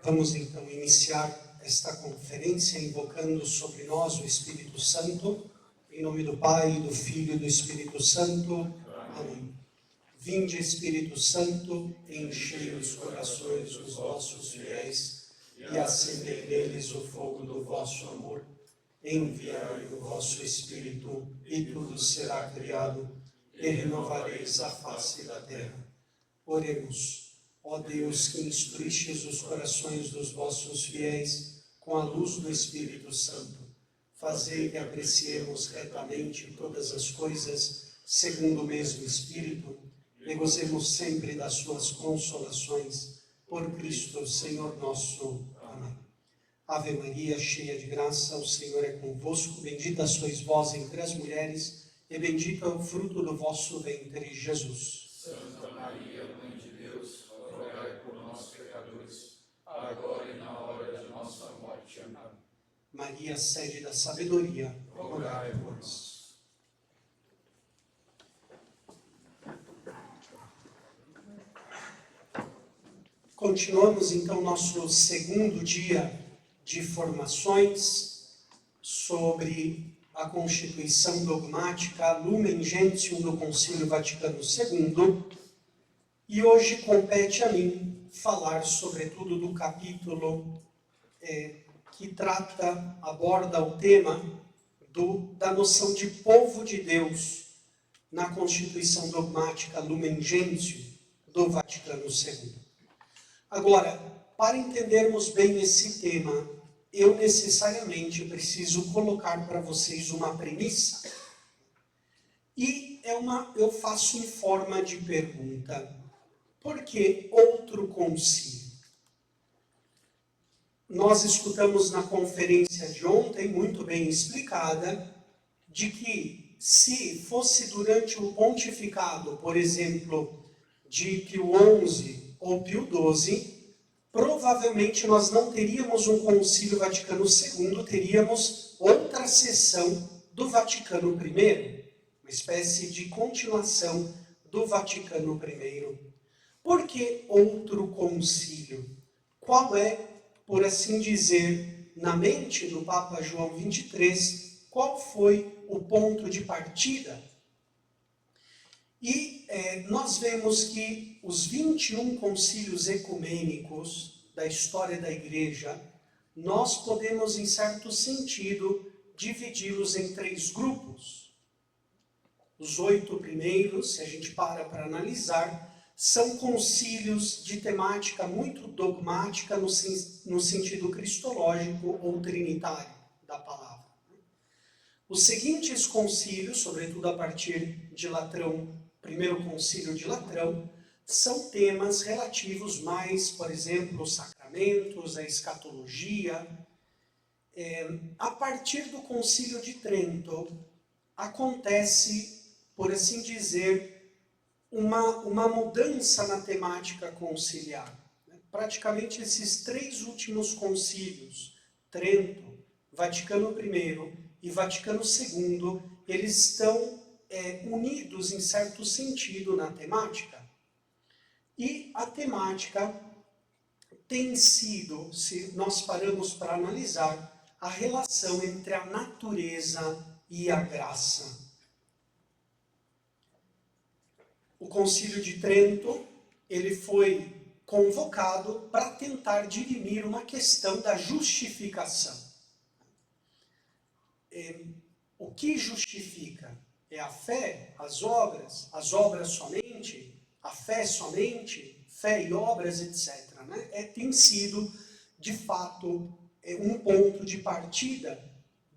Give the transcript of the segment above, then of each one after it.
Vamos então iniciar esta conferência invocando sobre nós o Espírito Santo, em nome do Pai, do Filho e do Espírito Santo. Amém. Vinde, Espírito Santo, enchei os corações dos vossos fiéis e acendei neles o fogo do vosso amor. Enviai o vosso Espírito e tudo será criado e renovareis a face da terra. Oremos. Ó Deus, que instruístes os corações dos vossos fiéis com a luz do Espírito Santo, fazei que apreciemos retamente todas as coisas segundo o mesmo Espírito e gozemos sempre das suas consolações. Por Cristo, Senhor nosso. Amém. Ave Maria, cheia de graça, o Senhor é convosco. Bendita sois vós entre as mulheres e bendito é o fruto do vosso ventre, Jesus. Santa Maria, Mãe de Deus, rogai por nós, pecadores, agora e na hora de nossa morte. Amém. Maria, sede da sabedoria, rogai por nós. Continuamos então nosso segundo dia de formações sobre a Constituição Dogmática Lumen Gentium do Concílio Vaticano II, e hoje compete a mim falar sobretudo do capítulo que aborda o tema da noção de povo de Deus na Constituição Dogmática Lumen Gentium do Vaticano II. Agora, para entendermos bem esse tema, eu necessariamente preciso colocar para vocês uma premissa. E eu faço em forma de pergunta: por que outro concílio? Nós escutamos na conferência de ontem, muito bem explicada, de que se fosse durante o pontificado, por exemplo, de Pio XI ou Pio XII, provavelmente nós não teríamos um concílio Vaticano II, teríamos outra seção do Vaticano I, uma espécie de continuação do Vaticano I. Por que outro concílio? Qual é, por assim dizer, na mente do Papa João XXIII, qual foi o ponto de partida? E nós vemos que os 21 concílios ecumênicos da história da Igreja, nós podemos, em certo sentido, dividi-los em 3 grupos. Os 8 primeiros, se a gente para analisar, são concílios de temática muito dogmática no sentido cristológico ou trinitário da palavra. Os seguintes concílios, sobretudo a partir de Latrão, primeiro concílio de Latrão, são temas relativos mais, por exemplo, aos sacramentos, à escatologia. A partir do concílio de Trento, acontece, por assim dizer, uma mudança na temática conciliar. Praticamente esses 3 últimos concílios, Trento, Vaticano I e Vaticano II, eles estão unidos em certo sentido na temática. E a temática tem sido, se nós paramos para analisar, a relação entre a natureza e a graça. O Concílio de Trento, ele foi convocado para tentar dirimir uma questão da justificação. O que justifica? É a fé, as obras somente, a fé somente, fé e obras, etc. Tem sido, de fato, um ponto de partida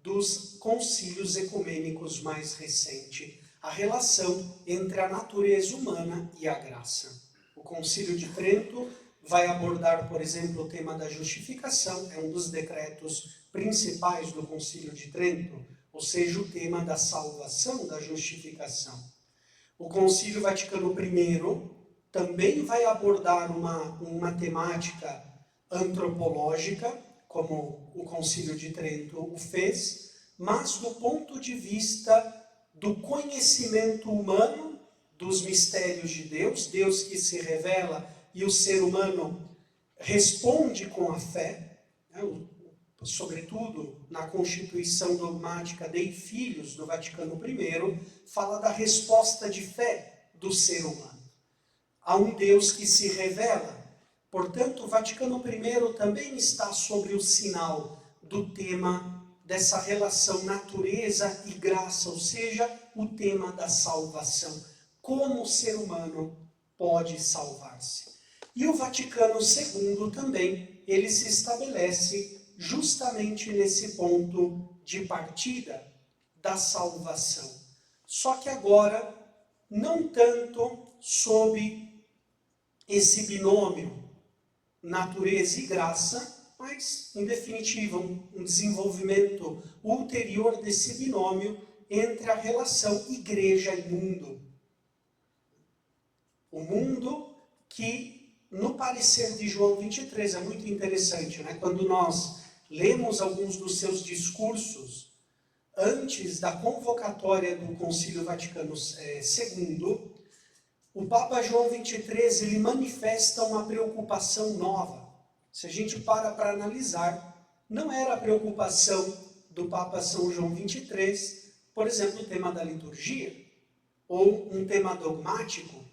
dos concílios ecumênicos mais recentes, a relação entre a natureza humana e a graça. O Concílio de Trento vai abordar, por exemplo, o tema da justificação, é um dos decretos principais do Concílio de Trento, ou seja, o tema da salvação, da justificação. O Concílio Vaticano I também vai abordar uma temática antropológica, como o Concílio de Trento o fez, mas do ponto de vista do conhecimento humano dos mistérios de Deus, Deus que se revela e o ser humano responde com a fé, né, sobretudo na Constituição Dogmática Dei Filhos do Vaticano I, fala da resposta de fé do ser humano a um Deus que se revela. Portanto, o Vaticano I também está sobre o sinal do tema dessa relação natureza e graça, ou seja, o tema da salvação. Como o ser humano pode salvar-se. E o Vaticano II também, ele se estabelece justamente nesse ponto de partida da salvação. Só que agora, não tanto sob esse binômio natureza e graça, mas, em definitiva, um desenvolvimento ulterior desse binômio entre a relação igreja e mundo. O mundo que, no parecer de João 23, é muito interessante, né? Quando nós lemos alguns dos seus discursos antes da convocatória do Concílio Vaticano II, o Papa João 23, ele manifesta uma preocupação nova. Se a gente para analisar, não era a preocupação do Papa São João 23, por exemplo, o tema da liturgia, ou um tema dogmático.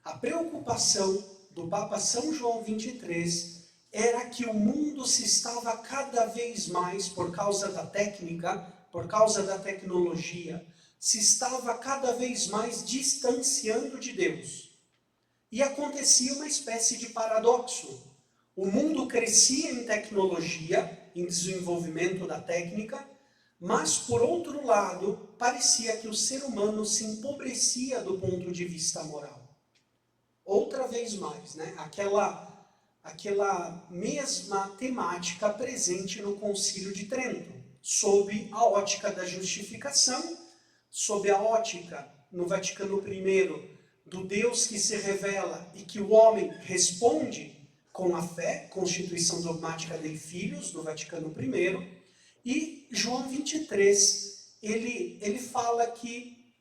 A preocupação do Papa São João 23 era que o mundo se estava cada vez mais, por causa da técnica, por causa da tecnologia, se estava cada vez mais distanciando de Deus. E acontecia uma espécie de paradoxo. O mundo crescia em tecnologia, em desenvolvimento da técnica, mas, por outro lado, parecia que o ser humano se empobrecia do ponto de vista moral. Outra vez mais, né? Aquela mesma temática presente no Concílio de Trento, sob a ótica da justificação, sob a ótica, no Vaticano I, do Deus que se revela e que o homem responde com a fé, Constituição Dogmática Dei Filhos, do Vaticano I, e João 23, ele fala que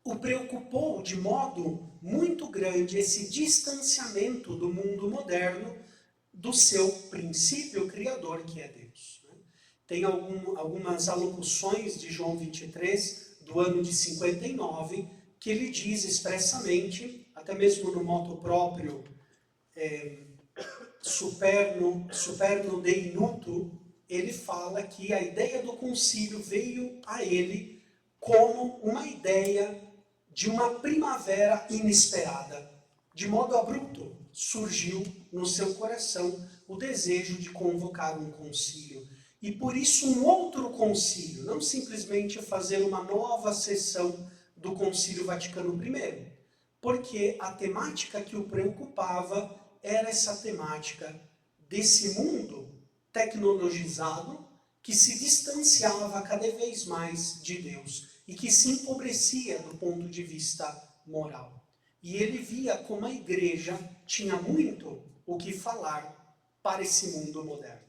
o preocupou de modo muito grande esse distanciamento do mundo moderno do seu princípio criador, que é Deus. Tem algumas alocuções de João 23, do ano de 59, que ele diz expressamente, até mesmo no moto próprio, superno Dei Nuto, ele fala que a ideia do concílio veio a ele como uma ideia de uma primavera inesperada. De modo abrupto, surgiu no seu coração o desejo de convocar um concílio. E por isso um outro concílio, não simplesmente fazer uma nova sessão do Concílio Vaticano I, porque a temática que o preocupava era essa temática desse mundo tecnologizado que se distanciava cada vez mais de Deus e que se empobrecia do ponto de vista moral. E ele via como a igreja tinha muito o que falar para esse mundo moderno.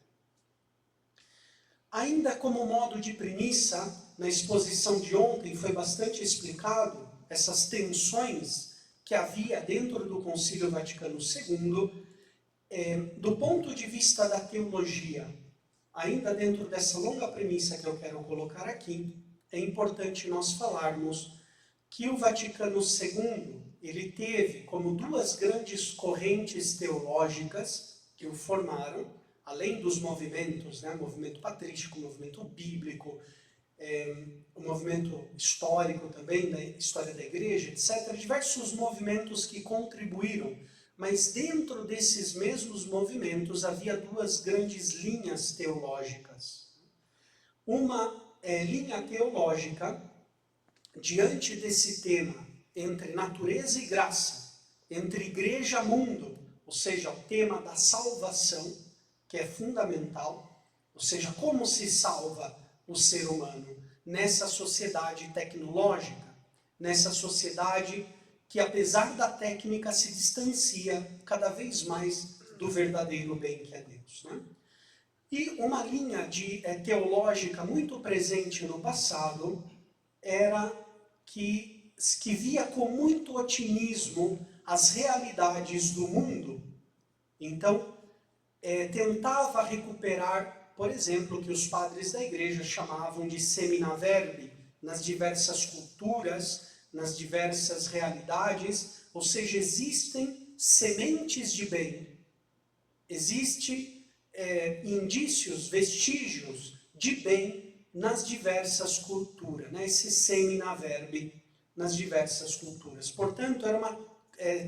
Ainda como modo de premissa, na exposição de ontem foi bastante explicado essas tensões que havia dentro do Concílio Vaticano II, do ponto de vista da teologia. Ainda dentro dessa longa premissa que eu quero colocar aqui, é importante nós falarmos que o Vaticano II, ele teve como duas grandes correntes teológicas que o formaram, além dos movimentos, né, o movimento patrístico, o movimento bíblico, o movimento histórico também, da história da igreja, etc., diversos movimentos que contribuíram, mas dentro desses mesmos movimentos havia duas grandes linhas teológicas. Uma linha teológica, diante desse tema, entre natureza e graça, entre igreja e mundo, ou seja, o tema da salvação, que é fundamental, ou seja, como se salva o ser humano nessa sociedade tecnológica, nessa sociedade que, apesar da técnica, se distancia cada vez mais do verdadeiro bem que é Deus, né? E uma linha teológica muito presente no passado era que via com muito otimismo as realidades do mundo. Então, tentava recuperar, por exemplo, o que os padres da igreja chamavam de semina verbi, nas diversas culturas, nas diversas realidades, ou seja, existem sementes de bem, existem indícios, vestígios de bem nas diversas culturas, né? Esse semina verbi nas diversas culturas. Portanto, era uma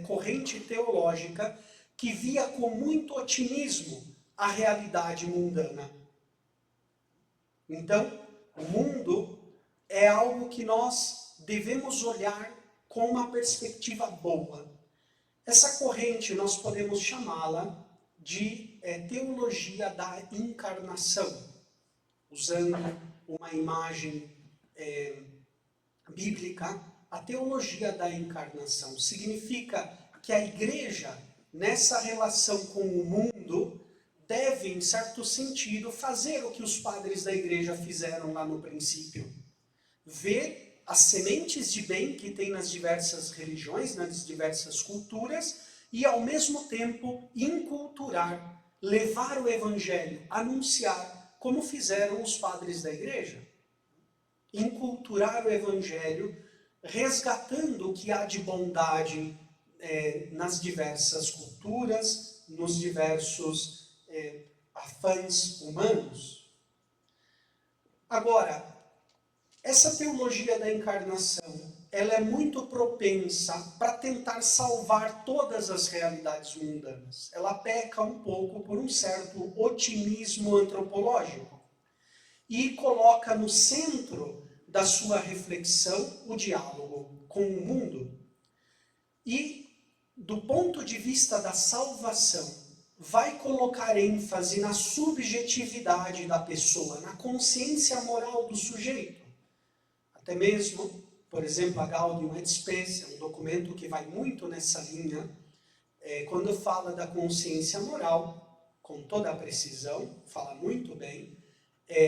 corrente teológica que via com muito otimismo a realidade mundana. Então, o mundo é algo que nós devemos olhar com uma perspectiva boa. Essa corrente nós podemos chamá-la de teologia da encarnação, usando uma imagem bíblica. A teologia da encarnação significa que a igreja, nessa relação com o mundo, deve, em certo sentido, fazer o que os padres da igreja fizeram lá no princípio. Ver as sementes de bem que tem nas diversas religiões, nas diversas culturas, e ao mesmo tempo inculturar, levar o evangelho, anunciar, como fizeram os padres da igreja. Inculturar o evangelho, resgatando o que há de bondade nas diversas culturas, nos diversos afãs humanos. Agora, essa teologia da encarnação, ela é muito propensa para tentar salvar todas as realidades mundanas. Ela peca um pouco por um certo otimismo antropológico e coloca no centro da sua reflexão o diálogo com o mundo. E, do ponto de vista da salvação, vai colocar ênfase na subjetividade da pessoa, na consciência moral do sujeito. Até mesmo, por exemplo, a Gaudium et Spes, é um documento que vai muito nessa linha, quando fala da consciência moral, com toda a precisão, fala muito bem,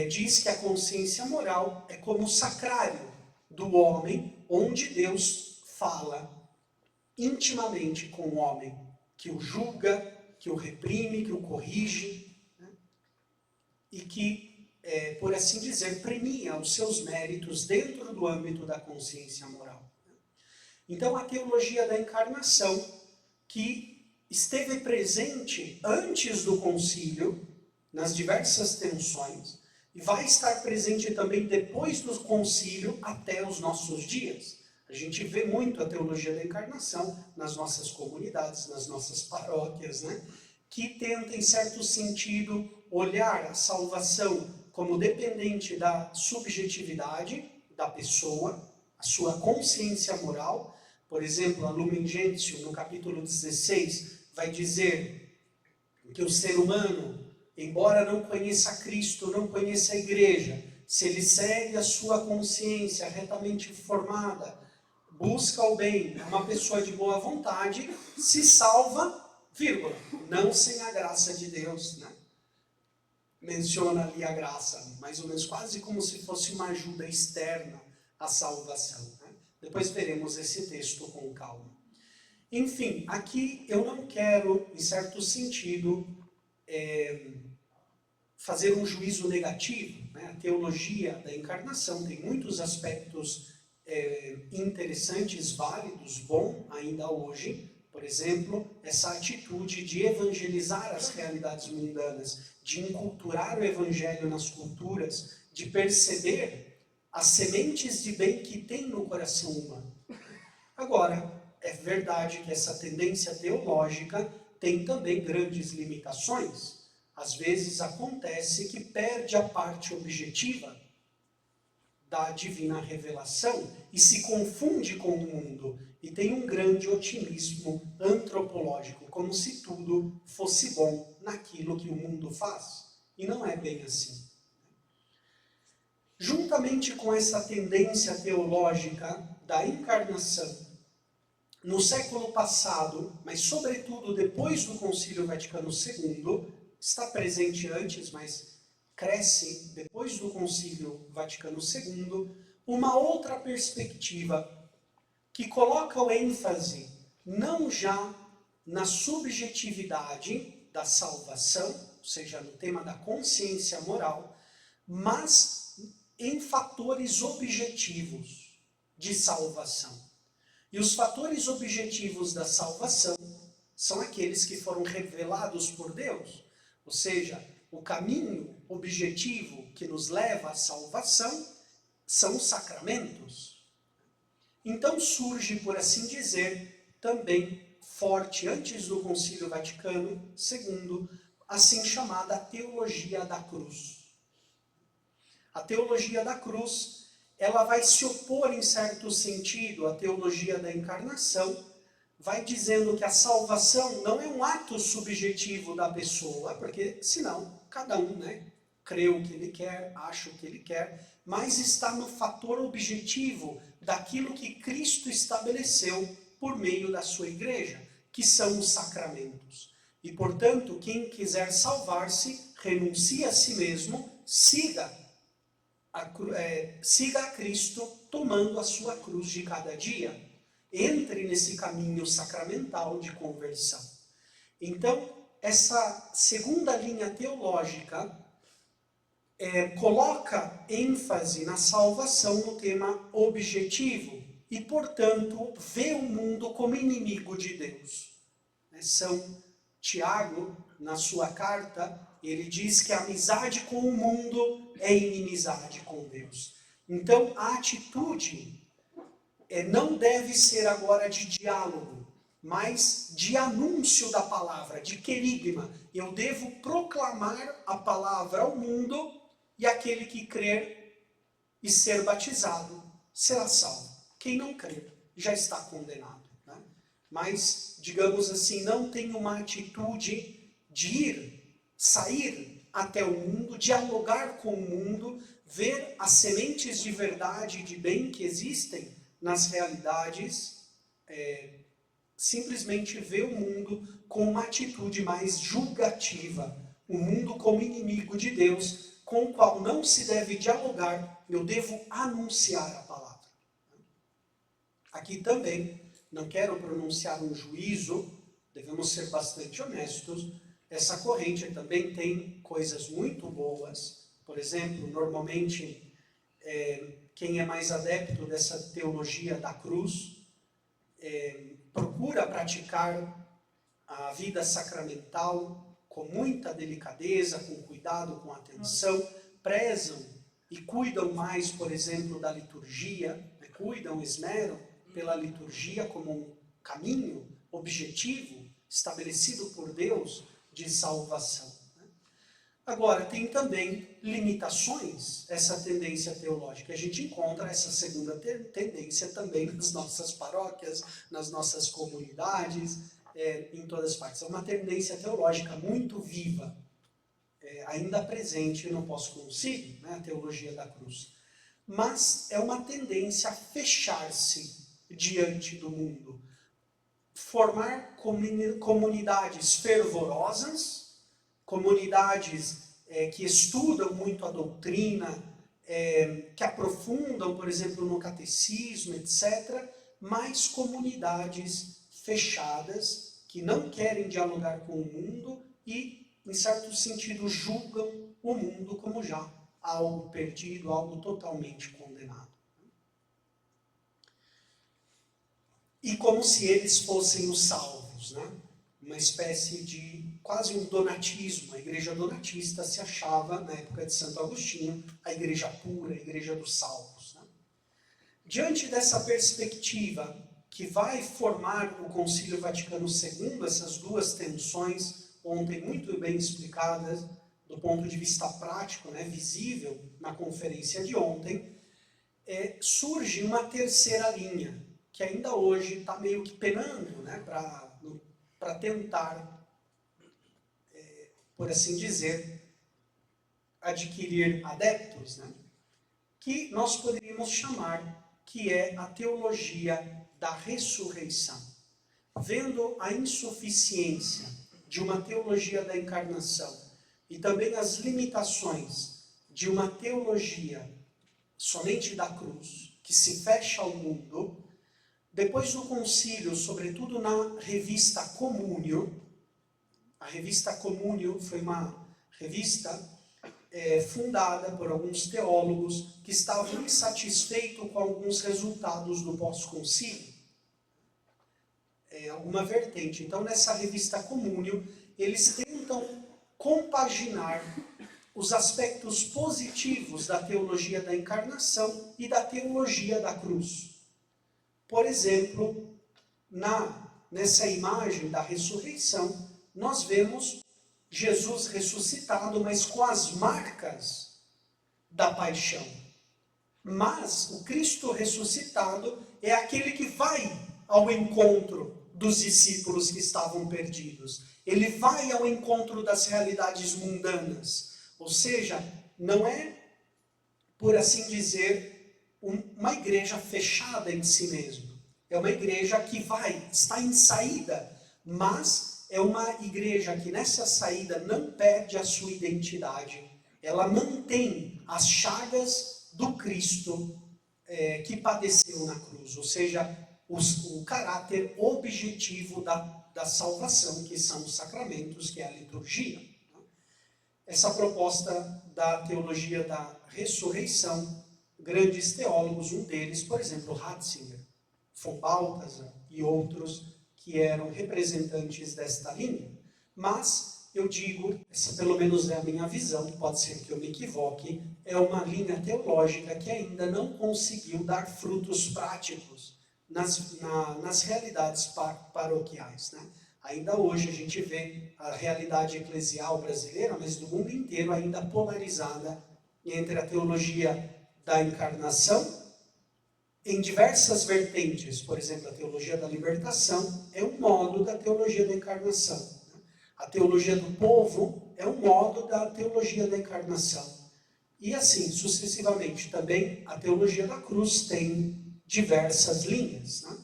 diz que a consciência moral é como o sacrário do homem, onde Deus fala intimamente com o homem, que o julga, que o reprime, que o corrige, né? E que, por assim dizer, premia os seus méritos dentro do âmbito da consciência moral. Então, a teologia da encarnação, que esteve presente antes do concílio, nas diversas tensões, e vai estar presente também depois do concílio até os nossos dias. A gente vê muito a teologia da encarnação nas nossas comunidades, nas nossas paróquias, né? Que tenta, em certo sentido, olhar a salvação como dependente da subjetividade da pessoa, a sua consciência moral. Por exemplo, a Lumen Gentium, no capítulo 16, vai dizer que o ser humano, embora não conheça Cristo, não conheça a igreja, se ele segue a sua consciência retamente formada, busca o bem, é uma pessoa de boa vontade, se salva, vírgula, não sem a graça de Deus, né? Menciona ali a graça, mais ou menos quase como se fosse uma ajuda externa à salvação, né? Depois veremos esse texto com calma. Enfim, aqui eu não quero, em certo sentido, fazer um juízo negativo, né? A teologia da encarnação tem muitos aspectos interessantes, válidos, bom ainda hoje. Por exemplo, essa atitude de evangelizar as realidades mundanas, de inculturar o evangelho nas culturas, de perceber as sementes de bem que tem no coração humano. Agora, é verdade que essa tendência teológica tem também grandes limitações. Às vezes acontece que perde a parte objetiva da divina revelação e se confunde com o mundo e tem um grande otimismo antropológico, como se tudo fosse bom naquilo que o mundo faz. E não é bem assim. Juntamente com essa tendência teológica da encarnação, no século passado, mas sobretudo depois do Concílio Vaticano II, está presente antes, mas cresce depois do Concílio Vaticano II, uma outra perspectiva que coloca o ênfase não já na subjetividade da salvação, ou seja, no tema da consciência moral, mas em fatores objetivos de salvação. E os fatores objetivos da salvação são aqueles que foram revelados por Deus, ou seja, o caminho objetivo que nos leva à salvação são os sacramentos. Então surge, por assim dizer, também forte, antes do Concílio Vaticano II, assim chamada teologia da cruz. A teologia da cruz, ela vai se opor em certo sentido à teologia da encarnação, vai dizendo que a salvação não é um ato subjetivo da pessoa, porque senão cada um, crê o que ele quer, acha o que ele quer, mas está no fator objetivo daquilo que Cristo estabeleceu por meio da sua igreja, que são os sacramentos. E, portanto, quem quiser salvar-se, renuncie a si mesmo, siga a Cristo tomando a sua cruz de cada dia. Entre nesse caminho sacramental de conversão. Então, essa segunda linha teológica coloca ênfase na salvação no tema objetivo e, portanto, vê o mundo como inimigo de Deus. São Tiago, na sua carta, ele diz que a amizade com o mundo é inimizade com Deus. Então, a atitude não deve ser agora de diálogo, mas de anúncio da palavra, de querigma. Eu devo proclamar a palavra ao mundo e aquele que crer e ser batizado será salvo. Quem não crer já está condenado. Mas, digamos assim, não tem uma atitude de sair até o mundo, dialogar com o mundo, ver as sementes de verdade e de bem que existem nas realidades, simplesmente ver o mundo com uma atitude mais julgativa, o mundo como inimigo de Deus, com o qual não se deve dialogar, eu devo anunciar a palavra. Aqui também, não quero pronunciar um juízo, devemos ser bastante honestos, essa corrente também tem coisas muito boas. Por exemplo, normalmente, quem é mais adepto dessa teologia da cruz, procura praticar a vida sacramental com muita delicadeza, com cuidado, com atenção, prezam e cuidam mais, por exemplo, da liturgia, cuidam, esmeram pela liturgia como um caminho objetivo estabelecido por Deus de salvação. Agora, tem também limitações, essa tendência teológica. A gente encontra essa segunda tendência também nas nossas paróquias, nas nossas comunidades, em todas as partes. É uma tendência teológica muito viva, ainda presente no pós-concílio, a teologia da cruz. Mas é uma tendência a fechar-se diante do mundo. Formar comunidades fervorosas, comunidades que estudam muito a doutrina, que aprofundam, por exemplo, no catecismo, etc., mas comunidades fechadas, que não querem dialogar com o mundo e, em certo sentido, julgam o mundo como já algo perdido, algo totalmente condenado. E como se eles fossem os salvos, uma espécie de quase um donatismo. A igreja donatista se achava, na época de Santo Agostinho, a igreja pura, a igreja dos salvos. Diante dessa perspectiva que vai formar o Concílio Vaticano II, essas duas tensões, ontem muito bem explicadas, do ponto de vista prático, visível na conferência de ontem, surge uma terceira linha, que ainda hoje está meio que penando, para tentar, por assim dizer, adquirir adeptos, que nós poderíamos chamar que é a teologia da ressurreição. Vendo a insuficiência de uma teologia da encarnação e também as limitações de uma teologia somente da cruz, que se fecha ao mundo, depois do concílio, sobretudo na revista Communio, A revista Communio foi uma revista fundada por alguns teólogos que estavam insatisfeitos com alguns resultados do pós-concílio. Alguma vertente. Então, nessa revista Communio, eles tentam compaginar os aspectos positivos da teologia da encarnação e da teologia da cruz. Por exemplo, nessa imagem da ressurreição, nós vemos Jesus ressuscitado, mas com as marcas da paixão. Mas o Cristo ressuscitado é aquele que vai ao encontro dos discípulos que estavam perdidos. Ele vai ao encontro das realidades mundanas. Ou seja, não é, por assim dizer, uma igreja fechada em si mesma. É uma igreja que está em saída, mas é uma igreja que nessa saída não perde a sua identidade. Ela mantém as chagas do Cristo que padeceu na cruz. Ou seja, o caráter objetivo da salvação, que são os sacramentos, que é a liturgia. Essa proposta da teologia da ressurreição, grandes teólogos, um deles, por exemplo, Ratzinger, von Balthasar e outros, que eram representantes desta linha. Mas, eu digo, essa pelo menos é a minha visão, pode ser que eu me equivoque, é uma linha teológica que ainda não conseguiu dar frutos práticos nas realidades paroquiais, né? Ainda hoje a gente vê a realidade eclesial brasileira, mas do mundo inteiro ainda polarizada entre a teologia da encarnação em diversas vertentes. Por exemplo, a teologia da libertação é um modo da teologia da encarnação. A teologia do povo é um modo da teologia da encarnação. E assim, sucessivamente, também a teologia da cruz tem diversas linhas, né?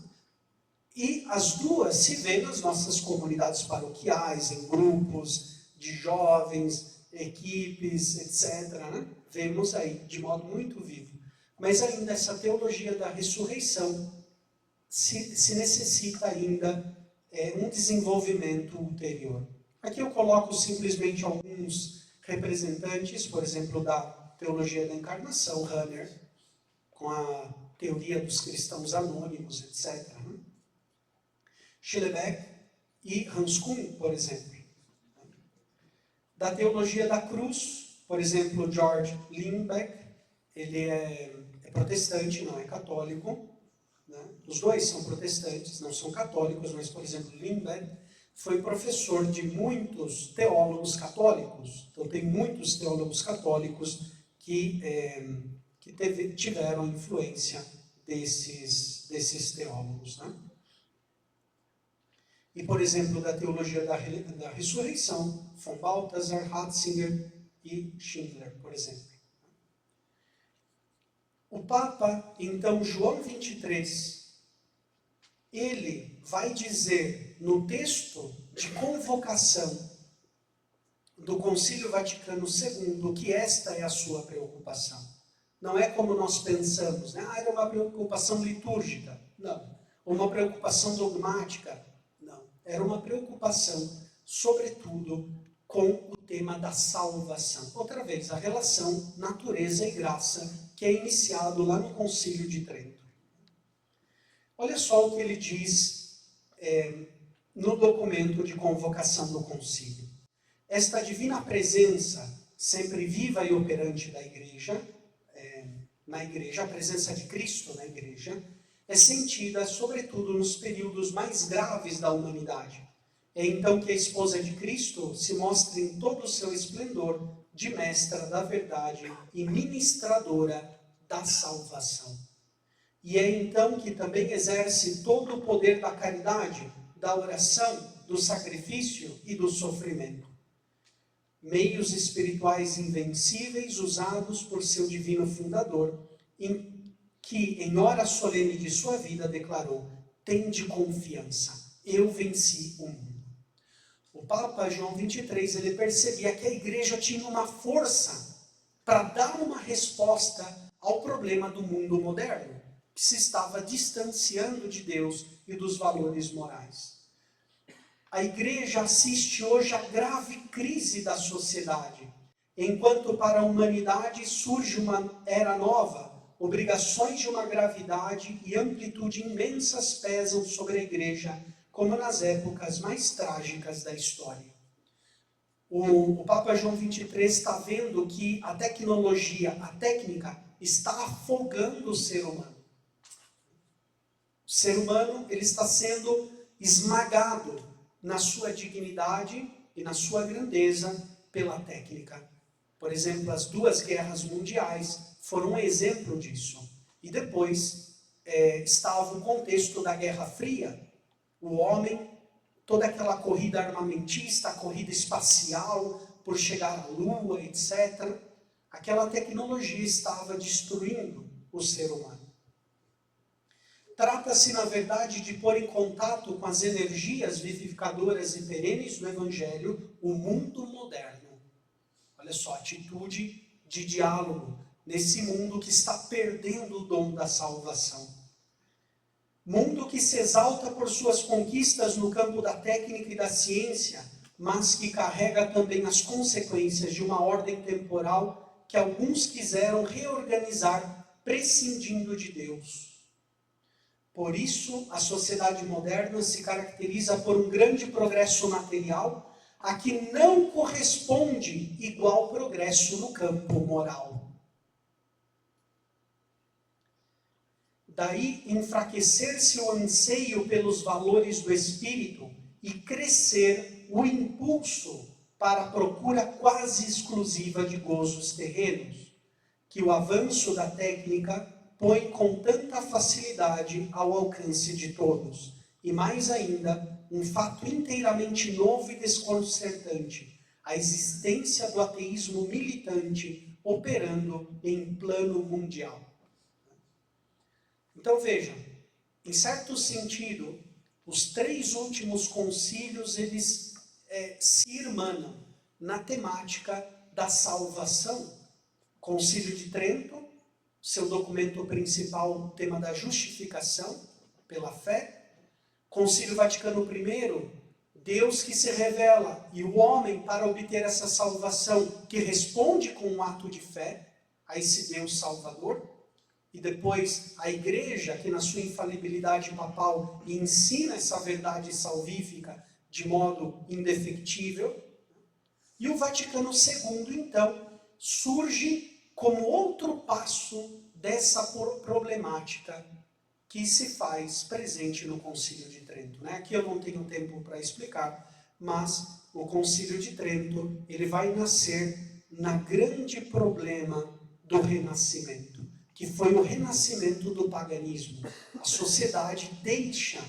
E as duas se vê nas nossas comunidades paroquiais, em grupos de jovens, equipes, etc., né? Vemos aí de modo muito vivo. Mas ainda essa teologia da ressurreição se necessita ainda um desenvolvimento ulterior. Aqui eu coloco simplesmente alguns representantes, por exemplo, da teologia da encarnação, Hahner, com a teoria dos cristãos anônimos, etc., né? Schillebeck e Hans Kuhn, por exemplo. Da teologia da cruz, por exemplo, George Lindbeck, ele é protestante, não é católico, né? Os dois são protestantes, não são católicos, mas, por exemplo, Lindbeck foi professor de muitos teólogos católicos. Então, tem muitos teólogos católicos que tiveram influência desses teólogos, né? E, por exemplo, da teologia da ressurreição, von Balthasar, Ratzinger e Schindler, por exemplo. O Papa, então, João 23, ele vai dizer no texto de convocação do Concílio Vaticano II que esta é a sua preocupação. Não é como nós pensamos, né? Era uma preocupação litúrgica. Não. Uma preocupação dogmática. Era uma preocupação, sobretudo, com o tema da salvação. Outra vez, a relação natureza e graça, que é iniciado lá no Concílio de Trento. Olha só o que ele diz no documento de convocação do Concílio. Esta divina presença, sempre viva e operante da Igreja, na Igreja, a presença de Cristo na Igreja, é sentida, sobretudo, nos períodos mais graves da humanidade. É então que a esposa de Cristo se mostra em todo o seu esplendor de mestra da verdade e ministradora da salvação. E é então que também exerce todo o poder da caridade, da oração, do sacrifício e do sofrimento. Meios espirituais invencíveis usados por seu divino fundador, que em hora solene de sua vida declarou: tende confiança, eu venci o mundo. O Papa João 23, ele percebia que a igreja tinha uma força para dar uma resposta ao problema do mundo moderno, que se estava distanciando de Deus e dos valores morais. a igreja assiste hoje à grave crise da sociedade. Enquanto para a humanidade surge uma era nova, obrigações de uma gravidade e amplitude imensas pesam sobre a igreja, como nas épocas mais trágicas da história. O Papa João XXIII está vendo que a tecnologia, a técnica, está afogando o ser humano. O ser humano ele está sendo esmagado na sua dignidade e na sua grandeza pela técnica. Por exemplo, as 2 guerras mundiais foram um exemplo disso. E depois estava o contexto da Guerra Fria. O homem, toda aquela corrida armamentista, a corrida espacial por chegar à Lua, etc. Aquela tecnologia estava destruindo o ser humano. Trata-se, na verdade, de pôr em contato com as energias vivificadoras e perenes do Evangelho o mundo moderno. Olha só, atitude de diálogo nesse mundo que está perdendo o dom da salvação. Mundo que se exalta por suas conquistas no campo da técnica e da ciência, mas que carrega também as consequências de uma ordem temporal que alguns quiseram reorganizar prescindindo de Deus. Por isso, a sociedade moderna se caracteriza por um grande progresso material, a que não corresponde igual progresso no campo moral. Daí enfraquecer-se o anseio pelos valores do espírito e crescer o impulso para a procura quase exclusiva de gozos terrenos, que o avanço da técnica põe com tanta facilidade ao alcance de todos. E mais ainda, um fato inteiramente novo e desconcertante, a existência do ateísmo militante operando em plano mundial. Então vejam, em certo sentido, os 3 últimos concílios, eles se irmanam na temática da salvação. Concílio de Trento, seu documento principal, o tema da justificação pela fé. Concílio Vaticano I, Deus que se revela, e o homem para obter essa salvação, que responde com um ato de fé a esse Deus Salvador. E depois a Igreja, que na sua infalibilidade papal ensina essa verdade salvífica de modo indefectível. E o Vaticano II, então, surge como outro passo dessa problemática que se faz presente no Concílio de Trento. Aqui eu não tenho tempo para explicar, mas o Concílio de Trento ele vai nascer na grande problema do Renascimento, que foi o renascimento do paganismo. A sociedade deixa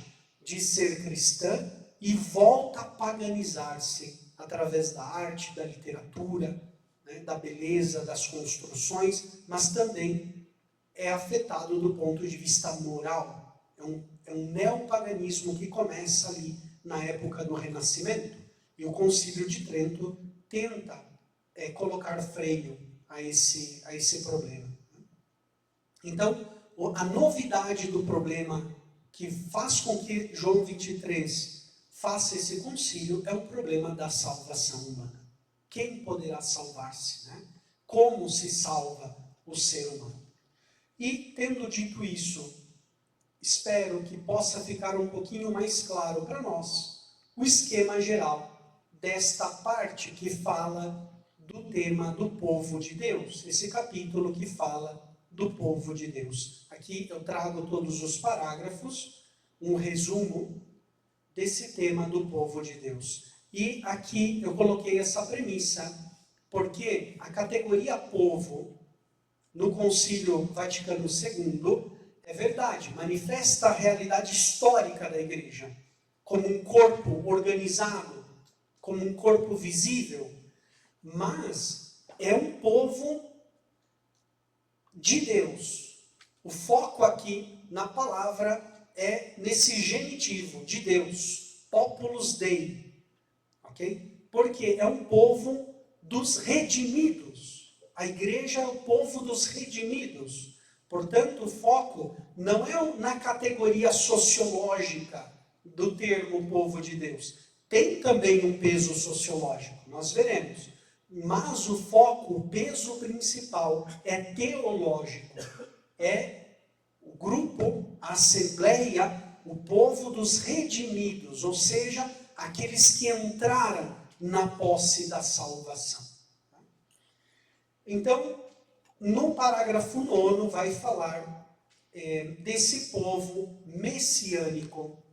de ser cristã e volta a paganizar-se através da arte, da literatura, da beleza, das construções, mas também é afetado do ponto de vista moral. É um neopaganismo que começa ali na época do Renascimento. E o Concílio de Trento tenta colocar freio a esse problema. Então, a novidade do problema que faz com que João XXIII faça esse concílio é o problema da salvação humana. Quem poderá salvar-se? Como se salva o ser humano? E, tendo dito isso, espero que possa ficar um pouquinho mais claro para nós o esquema geral desta parte que fala do tema do povo de Deus, esse capítulo que fala do povo de Deus. Aqui eu trago todos os parágrafos, um resumo desse tema do povo de Deus. E aqui eu coloquei essa premissa, porque a categoria povo, no Concílio Vaticano II, é verdade, manifesta a realidade histórica da Igreja, como um corpo organizado, como um corpo visível, mas é um povo de Deus. O foco aqui na palavra é nesse genitivo, de Deus, populus Dei, ok? Porque é um povo dos redimidos. A igreja é o povo dos redimidos. Portanto, o foco não é na categoria sociológica do termo povo de Deus. tem também um peso sociológico, nós veremos. Mas o foco, o peso principal é teológico. É o grupo, a assembleia, o povo dos redimidos, ou seja, aqueles que entraram na posse da salvação. Então, no parágrafo 9 vai falar desse povo messiânico.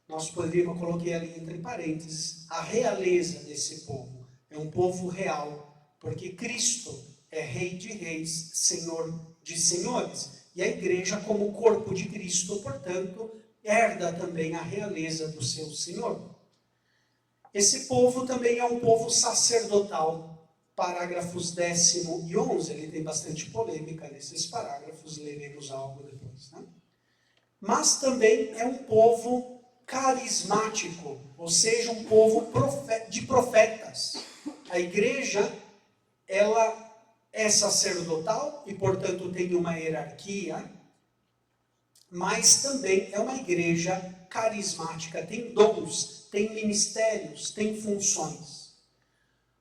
Nós poderíamos colocar ali entre parênteses a realeza desse povo. É um povo real, porque Cristo é Rei de reis, Senhor de senhores. E a igreja, como corpo de Cristo, portanto, herda também a realeza do seu Senhor. Esse povo também é um povo sacerdotal. Parágrafos 10 e 11, ele tem bastante polêmica nesses parágrafos, leremos algo depois. Né? Mas também é um povo carismático, ou seja, um povo de profetas. A igreja, ela é sacerdotal e, portanto, tem uma hierarquia, mas também é uma igreja carismática, tem dons, tem ministérios, tem funções.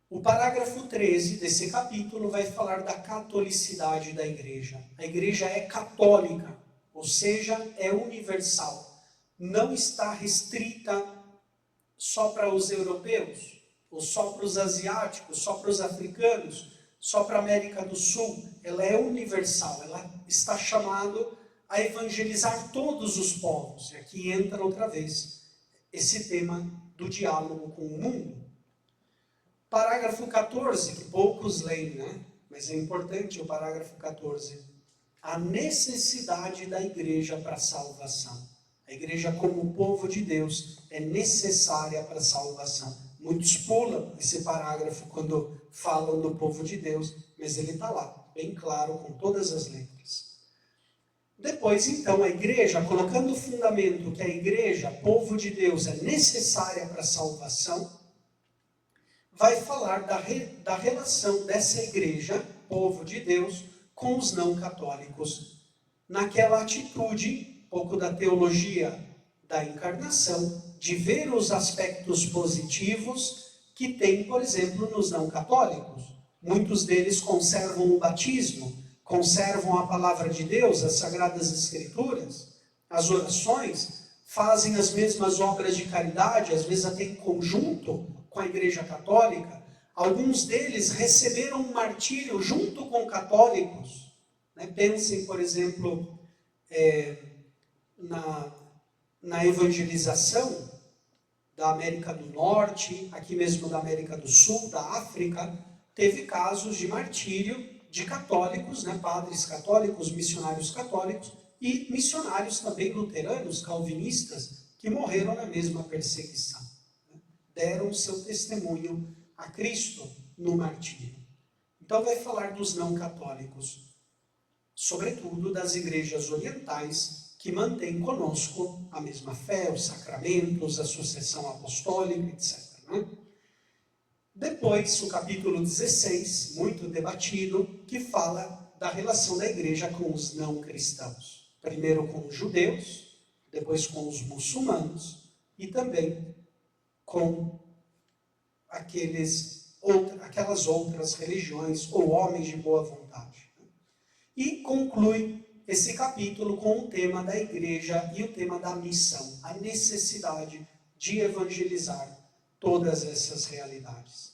O parágrafo 13 desse capítulo vai falar da catolicidade da igreja. A igreja é católica, ou seja, é universal. Não está restrita só para os europeus, ou só para os asiáticos, só para os africanos, só para a América do Sul. Ela é universal, ela está chamada a evangelizar todos os povos. E aqui entra outra vez esse tema do diálogo com o mundo. Parágrafo 14, que poucos leem, né? Mas é importante o parágrafo 14. A necessidade da igreja para a salvação. A igreja, como povo de Deus, é necessária para a salvação. Muitos pulam esse parágrafo quando falam do povo de Deus, mas ele está lá, bem claro, com todas as letras. Depois, então, a igreja, colocando o fundamento que a igreja, povo de Deus, é necessária para a salvação, vai falar da relação dessa igreja, povo de Deus, com os não católicos. Naquela atitude, pouco da teologia da encarnação, de ver os aspectos positivos que tem, por exemplo, nos não católicos. Muitos deles conservam o batismo, conservam a palavra de Deus, as sagradas escrituras, as orações, fazem as mesmas obras de caridade, às vezes até em conjunto com a Igreja Católica. Alguns deles receberam um martírio junto com católicos. Né? Pensem, por exemplo, na evangelização da América do Norte, aqui mesmo da América do Sul, da África, teve casos de martírio de católicos, né? Padres católicos, missionários católicos e missionários também luteranos, calvinistas, que morreram na mesma perseguição. Né? Deram o seu testemunho a Cristo no martírio. Então vai falar dos não católicos, sobretudo das igrejas orientais, que mantém conosco a mesma fé, os sacramentos, a sucessão apostólica, etc. Né? Depois, o capítulo 16, muito debatido, que fala da relação da igreja com os não cristãos. Primeiro com os judeus, depois com os muçulmanos e também com aquelas outras religiões ou homens de boa vontade. E conclui esse capítulo com o tema da igreja e o tema da missão, a necessidade de evangelizar todas essas realidades.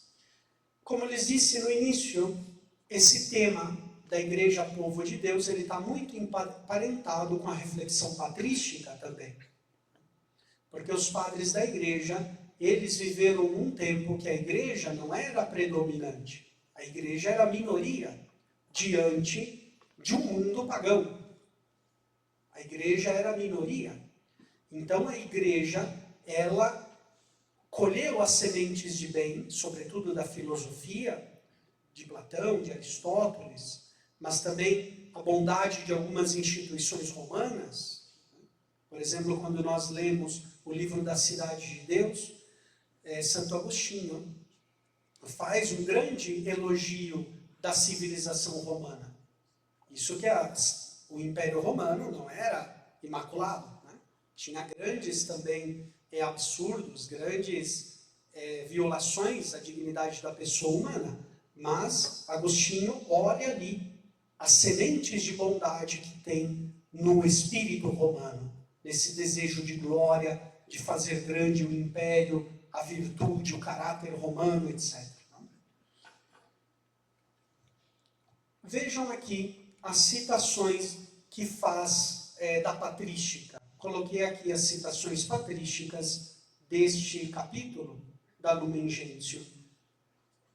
Como eu lhes disse no início, esse tema da igreja povo de Deus, ele está muito emparentado com a reflexão patrística também. Porque os padres da igreja, eles viveram num tempo que a igreja não era predominante. A igreja era minoria diante de um mundo pagão. A igreja era minoria. Então a igreja, ela colheu as sementes de bem, sobretudo da filosofia, de Platão, de Aristóteles, mas também a bondade de algumas instituições romanas. Por exemplo, quando nós lemos o livro da Cidade de Deus, Santo Agostinho faz um grande elogio da civilização romana. Isso que o Império Romano não era imaculado, né? Tinha grandes também absurdos, grandes violações à dignidade da pessoa humana. Mas Agostinho olha ali as sementes de bondade que tem no espírito romano, nesse desejo de glória, de fazer grande o império, a virtude, o caráter romano, etc. Vejam aqui as citações que faz da patrística. Coloquei aqui as citações patrísticas deste capítulo da Lumen Gentium.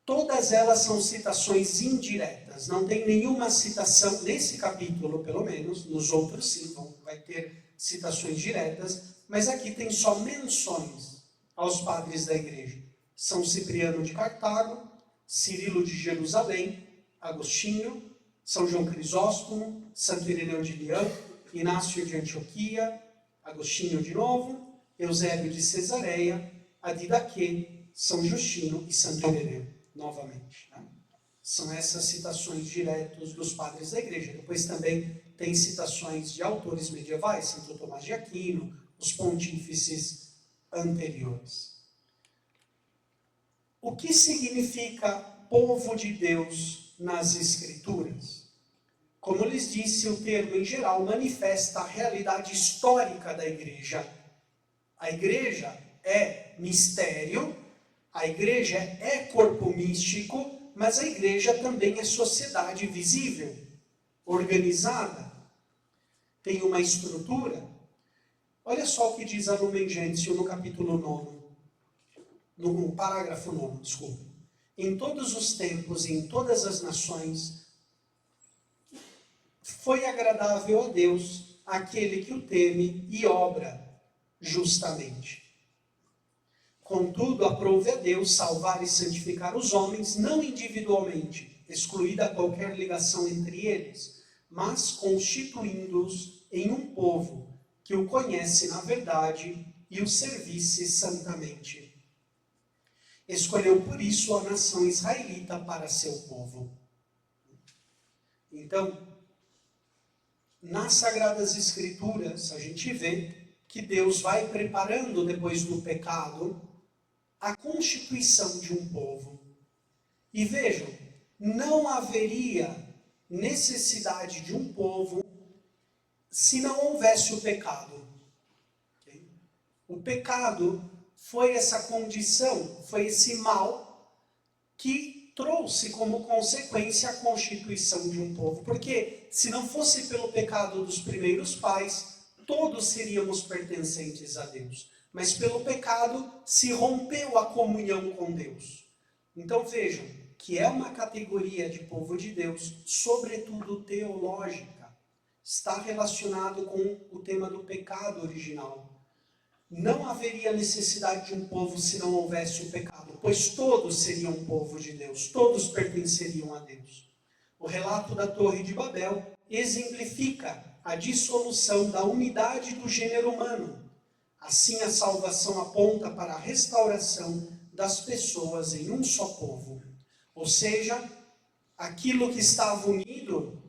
Todas elas são citações indiretas, não tem nenhuma citação, nesse capítulo pelo menos, nos outros sim, vai ter citações diretas, mas aqui tem só menções aos padres da igreja. São Cipriano de Cartago, Cirilo de Jerusalém, Agostinho, São João Crisóstomo, Santo Ireneu de Lyon, Inácio de Antioquia, Agostinho de novo, Eusébio de Cesareia, Adidaquê, São Justino e Santo Ireneu, novamente. Né? São essas citações diretas dos padres da igreja. Depois também tem citações de autores medievais, Santo Tomás de Aquino, os pontífices anteriores. O que significa povo de Deus nas Escrituras? Como lhes disse, o termo em geral manifesta a realidade histórica da igreja. A igreja é mistério, a igreja é corpo místico, mas a igreja também é sociedade visível, organizada, tem uma estrutura. Olha só o que diz a Lumen Gentium no capítulo 9, no parágrafo 9, desculpa. Em todos os tempos e em todas as nações, foi agradável a Deus aquele que o teme e obra justamente. Contudo, aprove a Deus salvar e santificar os homens, não individualmente, excluída qualquer ligação entre eles, mas constituindo-os em um povo que o conhece na verdade e o servisse santamente. Escolheu por isso a nação israelita para seu povo. Então, nas Sagradas Escrituras, a gente vê que Deus vai preparando, depois do pecado, a constituição de um povo. E vejam, não haveria necessidade de um povo se não houvesse o pecado. Okay? O pecado foi essa condição, foi esse mal que trouxe como consequência a constituição de um povo. Porque se não fosse pelo pecado dos primeiros pais, todos seríamos pertencentes a Deus. Mas pelo pecado se rompeu a comunhão com Deus. Então vejam que é uma categoria de povo de Deus, sobretudo teológica. Está relacionado com o tema do pecado original. Não haveria necessidade de um povo se não houvesse o pecado, pois todos seriam um povo de Deus, todos pertenceriam a Deus. O relato da Torre de Babel exemplifica a dissolução da unidade do gênero humano. Assim, a salvação aponta para a restauração das pessoas em um só povo. Ou seja, aquilo que estava unido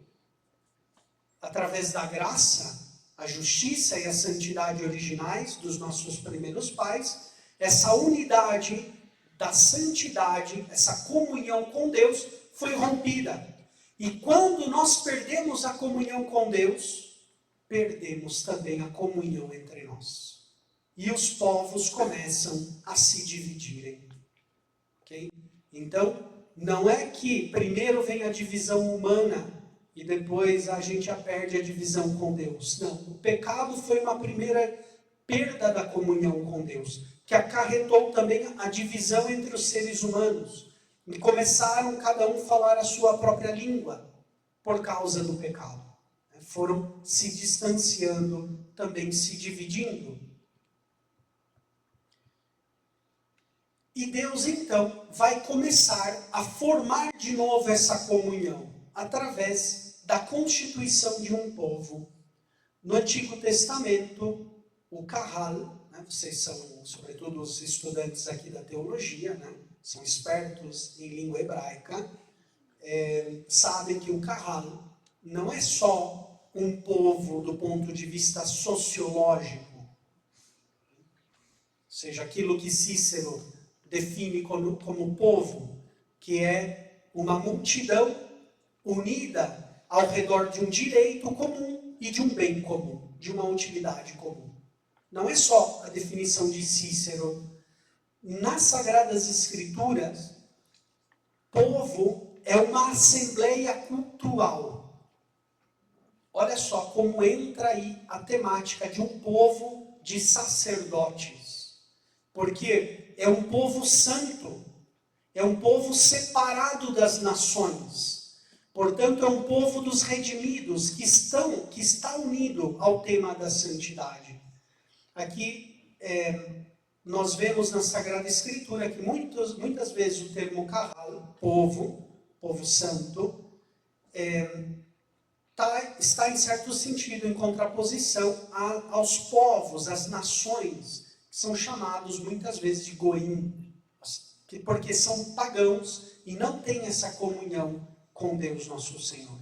através da graça, a justiça e a santidade originais dos nossos primeiros pais, essa unidade da santidade, essa comunhão com Deus foi rompida. E quando nós perdemos a comunhão com Deus, perdemos também a comunhão entre nós. E os povos começam a se dividirem. Okay? Então, não é que primeiro vem a divisão humana e depois a gente perde a divisão com Deus. Não, o pecado foi uma primeira perda da comunhão com Deus, que acarretou também a divisão entre os seres humanos. E começaram cada um a falar a sua própria língua por causa do pecado. Foram se distanciando, também se dividindo. E Deus, então, vai começar a formar de novo essa comunhão, através da constituição de um povo. No Antigo Testamento, o Kahal, né, vocês são, sobretudo, os estudantes aqui da teologia, né, são expertos em língua hebraica, sabem que o Kahal não é só um povo do ponto de vista sociológico. seja, aquilo que Cícero define como povo, que é uma multidão unida ao redor de um direito comum e de um bem comum, de uma utilidade comum. Não é só a definição de Cícero. Nas Sagradas Escrituras, povo é uma assembleia cultural. Olha só como entra aí a temática de um povo de sacerdotes. Porque é um povo santo, é um povo separado das nações. Portanto, é um povo dos redimidos, que está unido ao tema da santidade. Aqui, nós vemos na Sagrada Escritura que muitas vezes o termo Kahal, povo santo, está em certo sentido em contraposição aos povos, às nações, que são chamados muitas vezes de Goim, porque são pagãos e não têm essa comunhão com Deus nosso Senhor.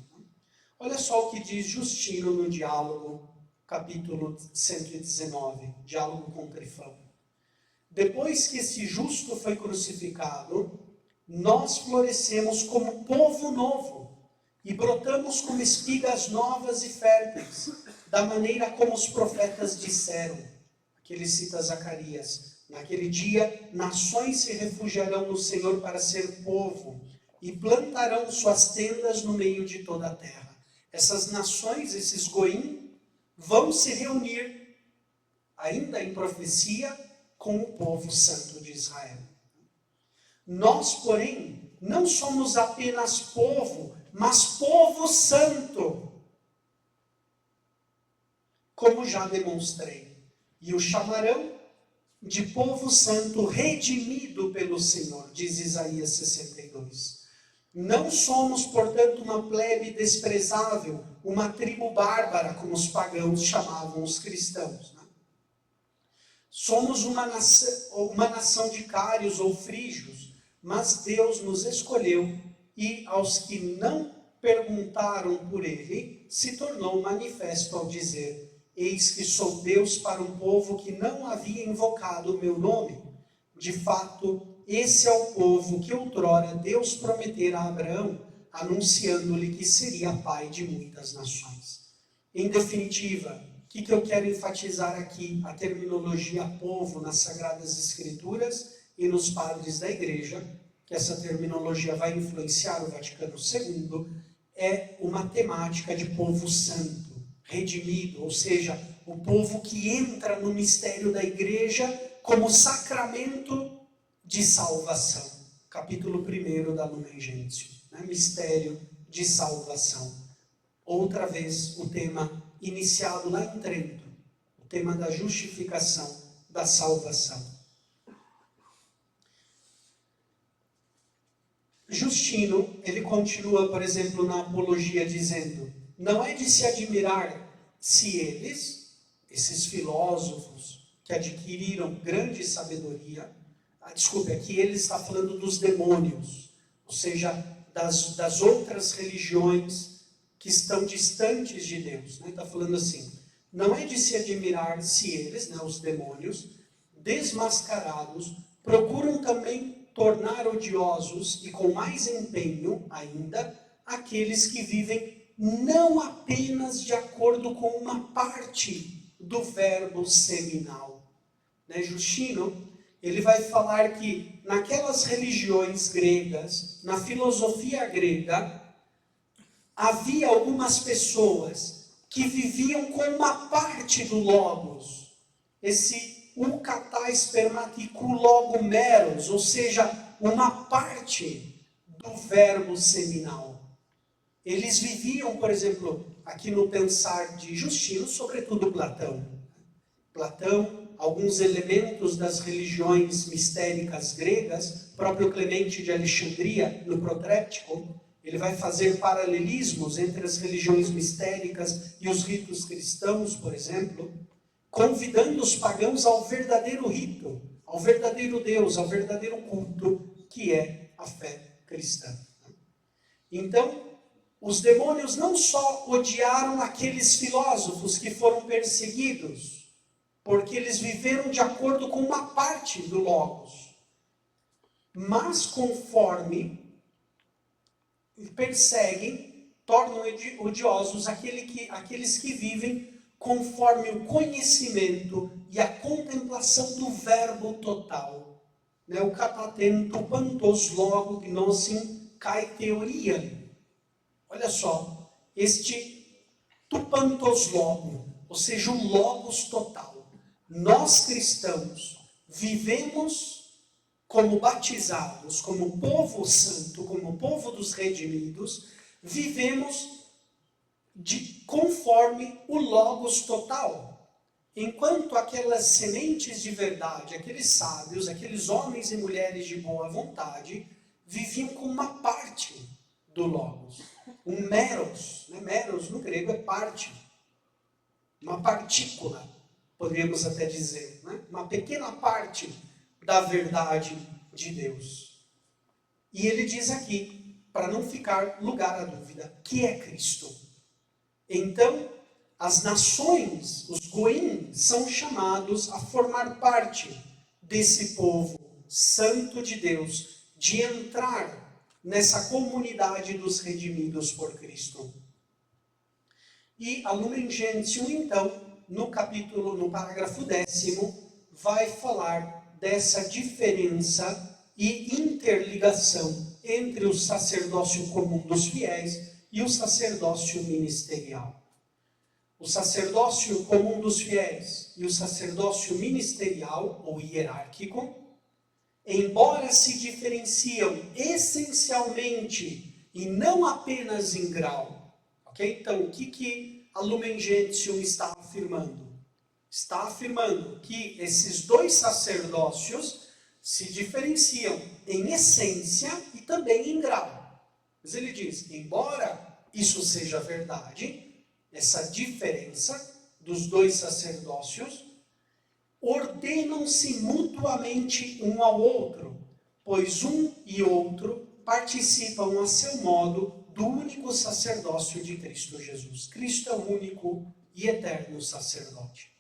Olha só o que diz Justino no diálogo, capítulo 119, diálogo com Trifão. Depois que esse justo foi crucificado, nós florescemos como povo novo e brotamos como espigas novas e férteis, da maneira como os profetas disseram. Aqui ele cita Zacarias. Naquele dia, nações se refugiarão no Senhor para ser povo e plantarão suas tendas no meio de toda a terra. Essas nações, esses goim, vão se reunir, ainda em profecia, com o povo santo de Israel. Nós, porém, não somos apenas povo, mas povo santo, como já demonstrei. E o chamarão de povo santo redimido pelo Senhor, diz Isaías 62. Não somos, portanto, uma plebe desprezável, uma tribo bárbara, como os pagãos chamavam os cristãos. Né? Somos uma nação de cários ou frígios, mas Deus nos escolheu e aos que não perguntaram por ele, se tornou manifesto ao dizer: eis que sou Deus para um povo que não havia invocado o meu nome. De fato, esse é o povo que outrora Deus prometera a Abraão, anunciando-lhe que seria pai de muitas nações. Em definitiva, o que eu quero enfatizar aqui? A terminologia povo nas Sagradas Escrituras e nos padres da Igreja, que essa terminologia vai influenciar o Vaticano II, é uma temática de povo santo, redimido, ou seja, o povo que entra no mistério da Igreja como sacramento de salvação. Capítulo 1 da Lumen Gentium, né? Mistério de salvação. Outra vez o tema iniciado lá em Trento, o tema da justificação, da salvação. Justino, ele continua, por exemplo, na Apologia, dizendo: não é de se admirar se eles, esses filósofos que adquiriram grande sabedoria, aqui ele está falando dos demônios, ou seja, das outras religiões que estão distantes de Deus. Né? Está falando assim: não é de se admirar se eles, né, os demônios, desmascarados, procuram também tornar odiosos e com mais empenho ainda aqueles que vivem não apenas de acordo com uma parte do verbo seminal. Né? Justino, ele vai falar que naquelas religiões gregas, na filosofia grega, havia algumas pessoas que viviam com uma parte do logos, esse ukatais permatikulogomeros, ou seja, uma parte do verbo seminal. Eles viviam, por exemplo, aqui no pensar de Justino, sobretudo Platão. Platão, alguns elementos das religiões mistéricas gregas, próprio Clemente de Alexandria, no Protréptico, ele vai fazer paralelismos entre as religiões mistéricas e os ritos cristãos, por exemplo, convidando os pagãos ao verdadeiro rito, ao verdadeiro Deus, ao verdadeiro culto, que é a fé cristã. Então, os demônios não só odiaram aqueles filósofos que foram perseguidos, porque eles viveram de acordo com uma parte do Logos. Mas conforme perseguem, tornam odiosos aqueles que vivem conforme o conhecimento e a contemplação do verbo total. O kataten tupantos logo gnosim kai teoria. Olha só, este tupantos logo, ou seja, o logos total. Nós cristãos vivemos como batizados, como povo santo, como povo dos redimidos, vivemos conforme o logos total. Enquanto aquelas sementes de verdade, aqueles sábios, aqueles homens e mulheres de boa vontade, viviam com uma parte do logos. Um meros, meros no grego é parte. Uma partícula, poderíamos até dizer. Uma pequena parte da verdade de Deus. E ele diz aqui, para não ficar lugar à dúvida, que é Cristo. Então, as nações, os goim, são chamados a formar parte desse povo santo de Deus, de entrar nessa comunidade dos redimidos por Cristo. E a Lumen Gentium, então, no parágrafo 10º, vai falar dessa diferença e interligação entre o sacerdócio comum dos fiéis e o sacerdócio ministerial. O sacerdócio comum dos fiéis e o sacerdócio ministerial, ou hierárquico, embora se diferenciam essencialmente e não apenas em grau. Okay? Então, o que a Lumen Gentium está afirmando? Está afirmando que esses dois sacerdócios se diferenciam em essência e também em grau. Mas ele diz, embora isso seja verdade, essa diferença dos dois sacerdócios, ordenam-se mutuamente um ao outro, pois um e outro participam a seu modo do único sacerdócio de Cristo Jesus. Cristo é o único e eterno sacerdote.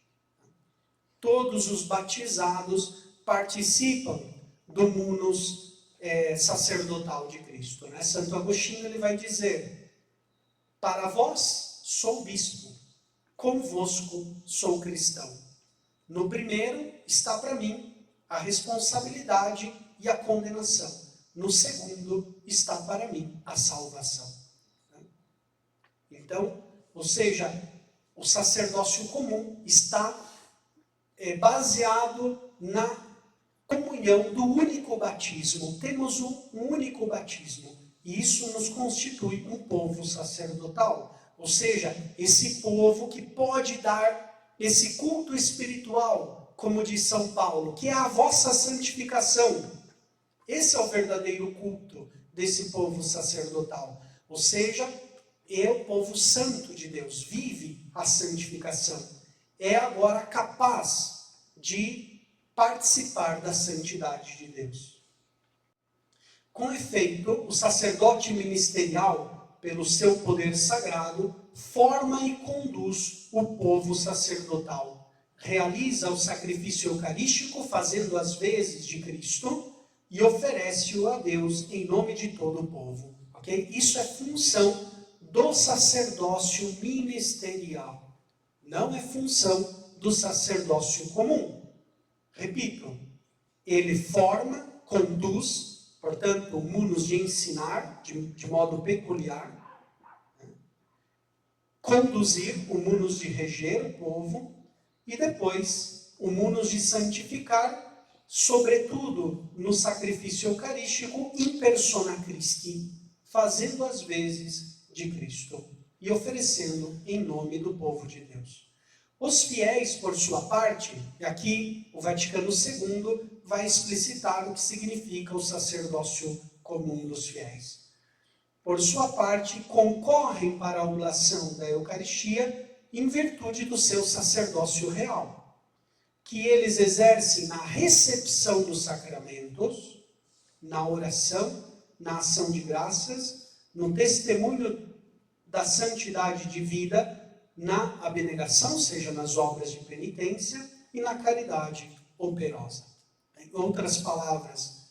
Todos os batizados participam do munus sacerdotal de Cristo. Santo Agostinho ele vai dizer, para vós sou bispo, convosco sou cristão. No primeiro está para mim a responsabilidade e a condenação. No segundo está para mim a salvação. Então, ou seja, o sacerdócio comum está baseado na comunhão do único batismo. Temos um único batismo e isso nos constitui um povo sacerdotal. Ou seja, esse povo que pode dar esse culto espiritual, como diz São Paulo, que é a vossa santificação. Esse é o verdadeiro culto desse povo sacerdotal. Ou seja, é o povo santo de Deus, vive a santificação. É agora capaz de participar da santidade de Deus. Com efeito, o sacerdote ministerial, pelo seu poder sagrado, forma e conduz o povo sacerdotal. Realiza o sacrifício eucarístico, fazendo as vezes de Cristo, e oferece-o a Deus em nome de todo o povo. Okay? Isso é função do sacerdócio ministerial. Não é função do sacerdócio comum. Repito, ele forma, conduz, portanto, o munus de ensinar, de modo peculiar, conduzir, o munus de reger o povo, e depois o munus de santificar, sobretudo no sacrifício eucarístico, in persona Christi, fazendo as vezes de Cristo e oferecendo em nome do povo de Deus. Os fiéis, por sua parte, e aqui o Vaticano II vai explicitar o que significa o sacerdócio comum dos fiéis. Por sua parte, concorrem para a oblação da Eucaristia em virtude do seu sacerdócio real, que eles exercem na recepção dos sacramentos, na oração, na ação de graças, no testemunho da santidade de vida, na abnegação, seja nas obras de penitência, e na caridade operosa. Em outras palavras,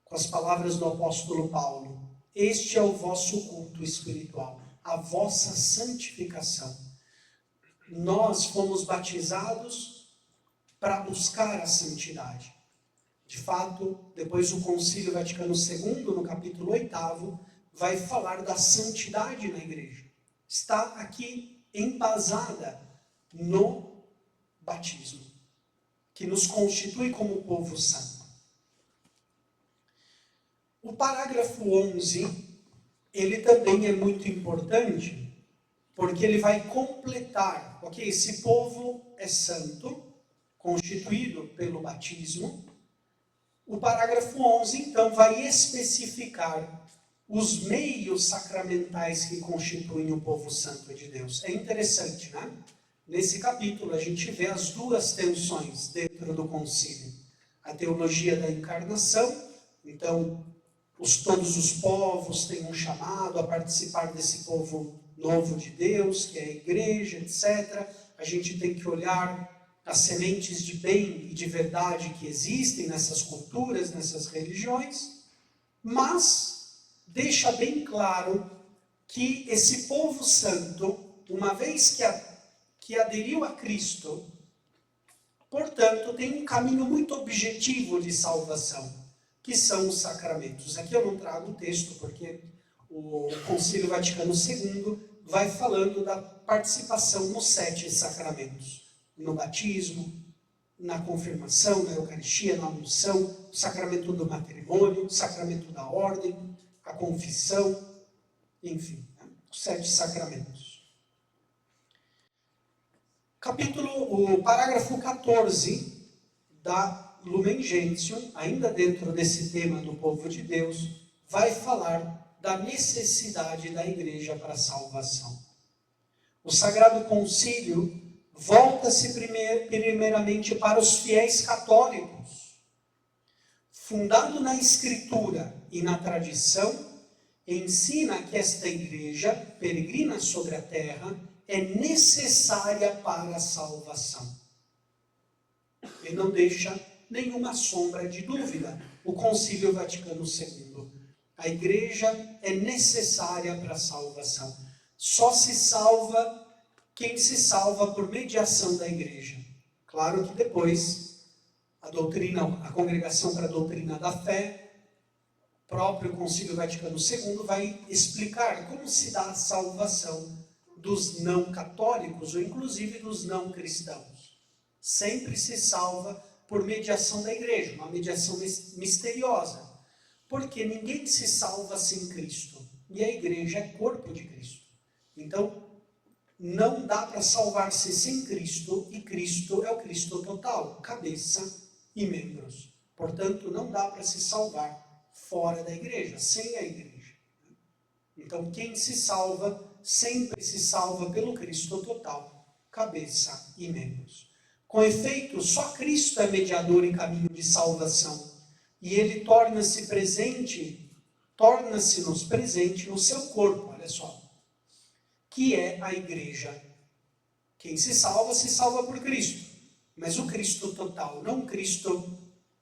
com as palavras do apóstolo Paulo, este é o vosso culto espiritual, a vossa santificação. Nós fomos batizados para buscar a santidade. De fato, depois o Concílio Vaticano II, no capítulo 8º, vai falar da santidade na igreja. Está aqui embasada no batismo, que nos constitui como povo santo. O parágrafo 11, ele também é muito importante, porque ele vai completar, ok? Esse povo é santo, constituído pelo batismo. O parágrafo 11, então, vai especificar os meios sacramentais que constituem o povo santo de Deus. É interessante, né? Nesse capítulo a gente vê as duas tensões dentro do concílio. A teologia da encarnação, então todos os povos têm um chamado a participar desse povo novo de Deus, que é a igreja, etc. A gente tem que olhar as sementes de bem e de verdade que existem nessas culturas, nessas religiões, mas deixa bem claro que esse povo santo, uma vez que aderiu a Cristo, portanto, tem um caminho muito objetivo de salvação, que são os sacramentos. Aqui eu não trago o texto, porque o Concílio Vaticano II vai falando da participação nos 7 sacramentos. No batismo, na confirmação, na Eucaristia, na unção, o sacramento do matrimônio, o sacramento da ordem, a confissão, enfim, né? Os 7 sacramentos. O parágrafo 14 da Lumen Gentium, ainda dentro desse tema do povo de Deus, vai falar da necessidade da igreja para a salvação. O Sagrado Concílio volta-se primeiramente para os fiéis católicos. Fundado na Escritura e na tradição, ensina que esta igreja, peregrina sobre a terra, é necessária para a salvação. E não deixa nenhuma sombra de dúvida o Concílio Vaticano II. A igreja é necessária para a salvação. Só se salva quem se salva por mediação da igreja. Claro que depois a Congregação para a Doutrina da Fé, próprio Concílio Vaticano II, vai explicar como se dá a salvação dos não católicos, ou inclusive dos não cristãos. Sempre se salva por mediação da igreja, uma mediação misteriosa, porque ninguém se salva sem Cristo, e a igreja é corpo de Cristo. Então, não dá para salvar-se sem Cristo, e Cristo é o Cristo total, cabeça e membros. Portanto, não dá para se salvar fora da igreja, sem a igreja. Então, quem se salva, sempre se salva pelo Cristo total, cabeça e membros. Com efeito, só Cristo é mediador e caminho de salvação, e ele torna-se nos presente no seu corpo, olha só, que é a igreja. Quem se salva por Cristo, mas o Cristo total, não o Cristo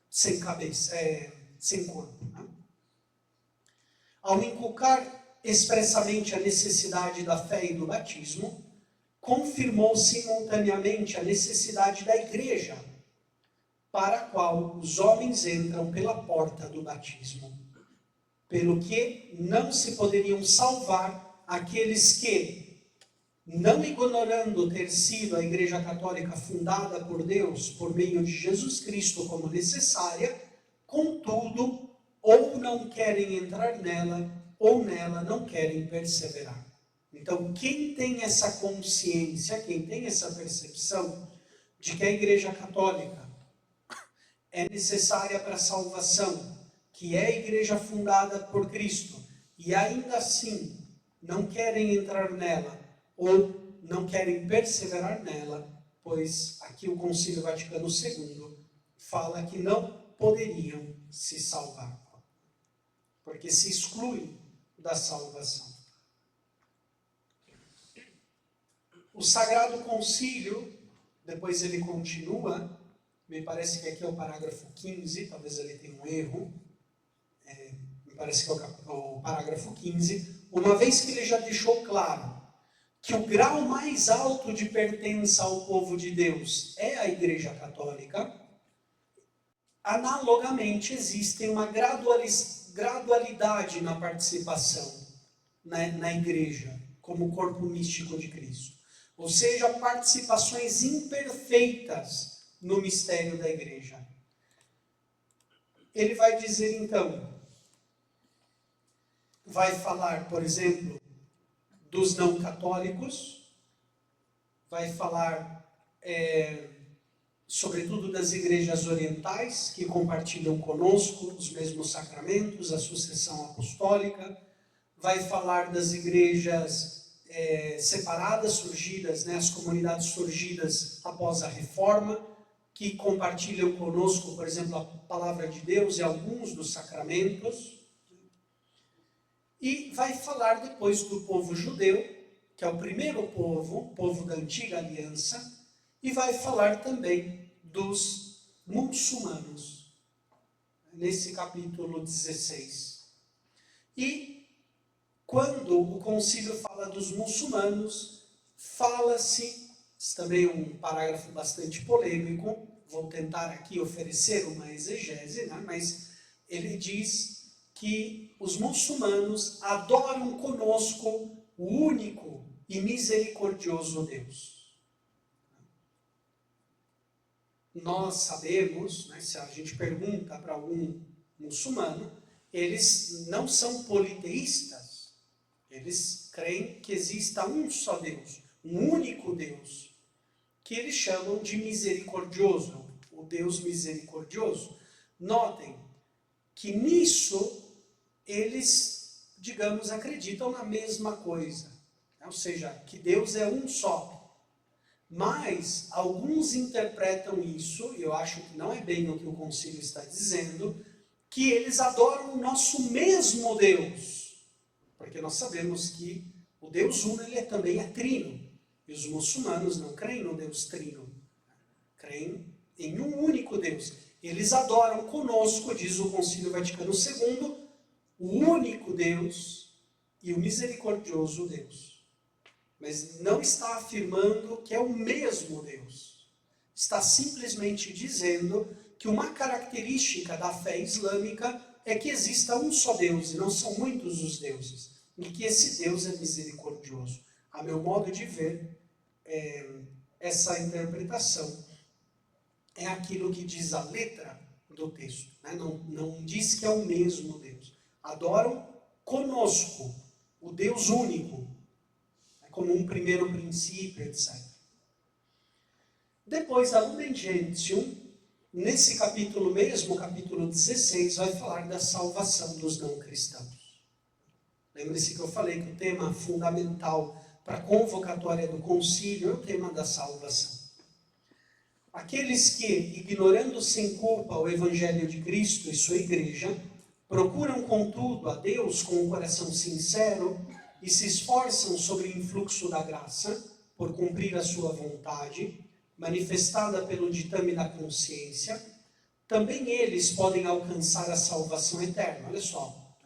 sem cabeça, sem corpo. Né? Ao inculcar expressamente a necessidade da fé e do batismo, confirmou simultaneamente a necessidade da igreja, para a qual os homens entram pela porta do batismo, pelo que não se poderiam salvar aqueles que, não ignorando ter sido a Igreja Católica fundada por Deus por meio de Jesus Cristo como necessária, contudo, ou não querem entrar nela, ou nela não querem perseverar. Então, quem tem essa consciência, quem tem essa percepção de que a Igreja Católica é necessária para a salvação, que é a igreja fundada por Cristo, e ainda assim não querem entrar nela, ou não querem perseverar nela, pois aqui o Concílio Vaticano II fala que não poderiam se salvar, porque se excluem da salvação. O Sagrado Concílio, depois ele continua, me parece que aqui é o parágrafo 15, talvez ele tenha um erro, me parece que é o parágrafo 15, uma vez que ele já deixou claro que o grau mais alto de pertença ao povo de Deus é a Igreja Católica, analogamente existe uma gradualidade na participação na Igreja, como corpo místico de Cristo. Ou seja, participações imperfeitas no mistério da Igreja. Ele vai dizer então, vai falar, por exemplo, dos não católicos, vai falar, sobretudo, das igrejas orientais, que compartilham conosco os mesmos sacramentos, a sucessão apostólica, vai falar das igrejas separadas, surgidas, as comunidades surgidas após a Reforma, que compartilham conosco, por exemplo, a palavra de Deus e alguns dos sacramentos. E vai falar depois do povo judeu, que é o primeiro povo da antiga aliança, e vai falar também dos muçulmanos, nesse capítulo 16. E quando o concílio fala dos muçulmanos, fala-se, também um parágrafo bastante polêmico, vou tentar aqui oferecer uma exegese, mas ele diz que os muçulmanos adoram conosco o único e misericordioso Deus. Nós sabemos, se a gente pergunta para algum muçulmano, eles não são politeístas. Eles creem que exista um só Deus, um único Deus, que eles chamam de misericordioso, o Deus misericordioso. Notem que nisso eles, digamos, acreditam na mesma coisa, ou seja, que Deus é um só. Mas alguns interpretam isso, e eu acho que não é bem o que o concílio está dizendo, que eles adoram o nosso mesmo Deus, porque nós sabemos que o Deus Uno ele também é trino, e os muçulmanos não creem no Deus trino, creem em um único Deus. Eles adoram conosco, diz o Concílio Vaticano II, o único Deus e o misericordioso Deus. Mas não está afirmando que é o mesmo Deus. Está simplesmente dizendo que uma característica da fé islâmica é que exista um só Deus, e não são muitos os deuses. E que esse Deus é misericordioso. A meu modo de ver, essa interpretação é aquilo que diz a letra do texto. Não diz que é o mesmo Deus. Adoram conosco, o Deus único, como um primeiro princípio, etc. Depois, a Lumen Gentium, nesse capítulo mesmo, capítulo 16, vai falar da salvação dos não cristãos. Lembre-se que eu falei que o tema fundamental para a convocatória do concílio é o tema da salvação. Aqueles que, ignorando sem culpa o Evangelho de Cristo e sua Igreja, procuram, contudo, a Deus com um coração sincero e se esforçam sobre o influxo da graça, por cumprir a sua vontade, manifestada pelo ditame da consciência, também eles podem alcançar a salvação eterna. Olha só,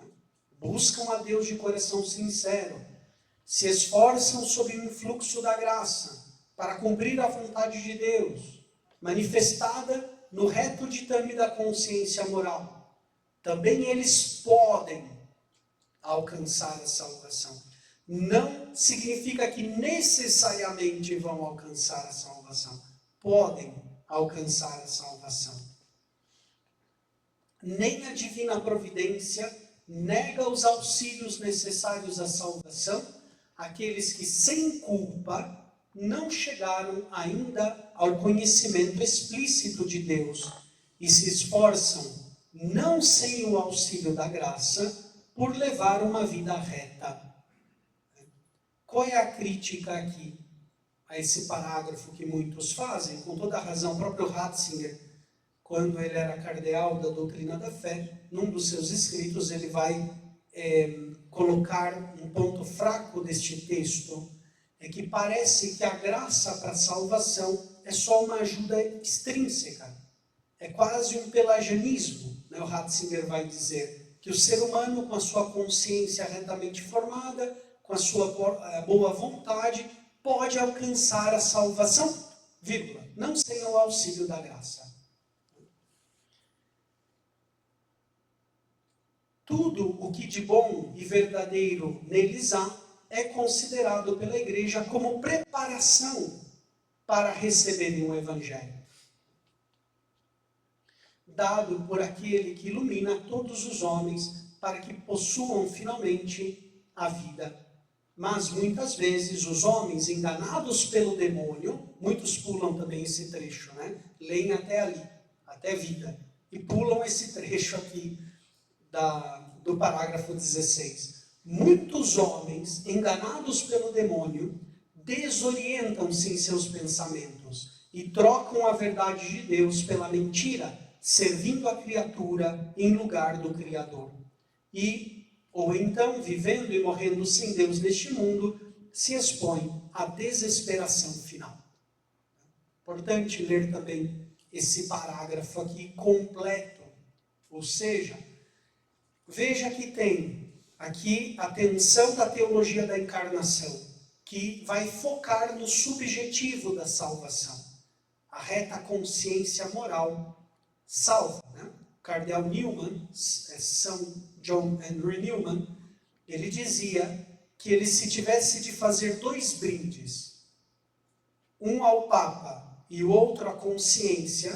buscam a Deus de coração sincero, se esforçam sobre o influxo da graça, para cumprir a vontade de Deus, manifestada no reto ditame da consciência moral. Também eles podem alcançar a salvação. Não significa que necessariamente vão alcançar a salvação. Podem alcançar a salvação. Nem a divina providência nega os auxílios necessários à salvação àqueles que, sem culpa, não chegaram ainda ao conhecimento explícito de Deus e se esforçam, não sem o auxílio da graça, por levar uma vida reta. Qual é a crítica aqui a esse parágrafo que muitos fazem? Com toda razão, o próprio Ratzinger, quando ele era cardeal da doutrina da fé, num dos seus escritos ele vai colocar um ponto fraco deste texto, é que parece que a graça para a salvação é só uma ajuda extrínseca. É quase um pelagianismo, né? O Ratzinger vai dizer que o ser humano, com a sua consciência retamente formada, com a sua boa vontade, pode alcançar a salvação, vírgula, não sem o auxílio da graça. Tudo o que de bom e verdadeiro neles há é considerado pela Igreja como preparação para receberem o Evangelho, dado por aquele que ilumina todos os homens para que possuam finalmente a vida. Mas muitas vezes os homens, enganados pelo demônio, muitos pulam também esse trecho, né? Leem até ali, até vida, e pulam esse trecho aqui do parágrafo 16. Muitos homens, enganados pelo demônio, desorientam-se em seus pensamentos e trocam a verdade de Deus pela mentira, servindo a criatura em lugar do Criador. Ou então, vivendo e morrendo sem Deus neste mundo, se expõem à desesperação final. Importante ler também esse parágrafo aqui completo, ou seja, veja que tem aqui a tensão da teologia da encarnação, que vai focar no subjetivo da salvação. A reta consciência moral salva, né? Cardeal Newman, São John Henry Newman, ele dizia que ele, se tivesse de fazer 2 brindes, um ao Papa e o outro à consciência,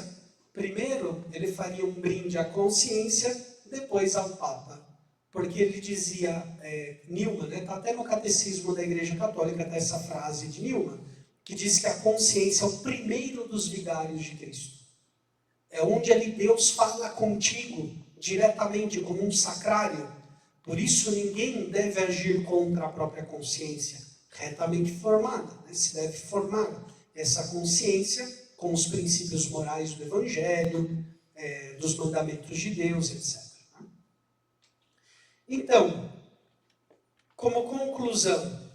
primeiro ele faria um brinde à consciência, depois ao Papa. Porque ele dizia, Newman, está até no Catecismo da Igreja Católica, está essa frase de Newman, que diz que a consciência é o primeiro dos vigários de Cristo. É onde ali Deus fala contigo diretamente, como um sacrário. Por isso ninguém deve agir contra a própria consciência, retamente formada, né? Se deve formar essa consciência com os princípios morais do Evangelho, dos mandamentos de Deus, etc. Então, como conclusão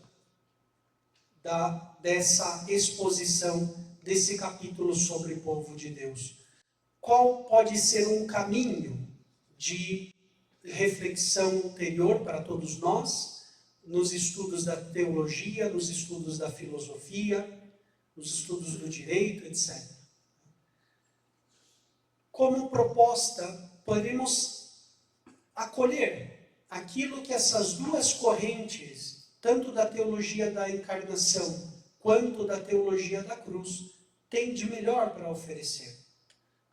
dessa exposição desse capítulo sobre o povo de Deus, qual pode ser um caminho de reflexão ulterior para todos nós, nos estudos da teologia, nos estudos da filosofia, nos estudos do direito, etc. Como proposta, podemos acolher aquilo que essas duas correntes, tanto da teologia da encarnação quanto da teologia da cruz, têm de melhor para oferecer.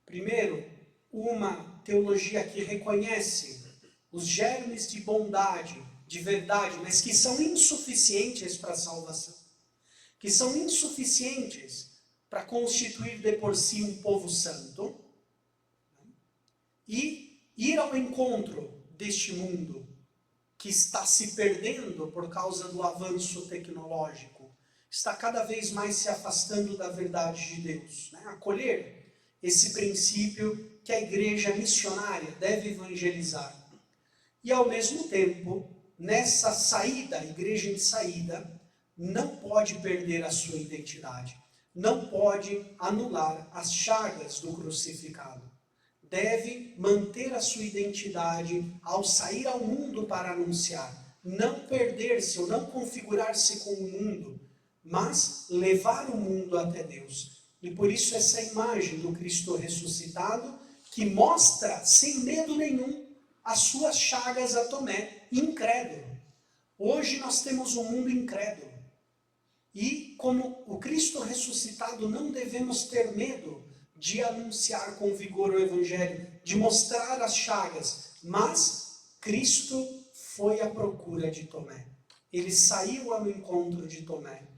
Primeiro, uma teologia que reconhece os germes de bondade, de verdade, mas que são insuficientes para a salvação, que são insuficientes para constituir de por si um povo santo, e ir ao encontro deste mundo que está se perdendo por causa do avanço tecnológico, está cada vez mais se afastando da verdade de Deus, né? Acolher esse princípio que a igreja missionária deve evangelizar. E ao mesmo tempo, nessa saída, a igreja em saída, não pode perder a sua identidade, não pode anular as chagas do crucificado. Deve manter a sua identidade ao sair ao mundo para anunciar, não perder-se ou não configurar-se com o mundo, mas levar o mundo até Deus. E por isso essa imagem do Cristo ressuscitado, que mostra sem medo nenhum as suas chagas a Tomé, incrédulo. Hoje nós temos um mundo incrédulo. E como o Cristo ressuscitado, não devemos ter medo de anunciar com vigor o Evangelho, de mostrar as chagas. Mas Cristo foi à procura de Tomé. Ele saiu ao encontro de Tomé.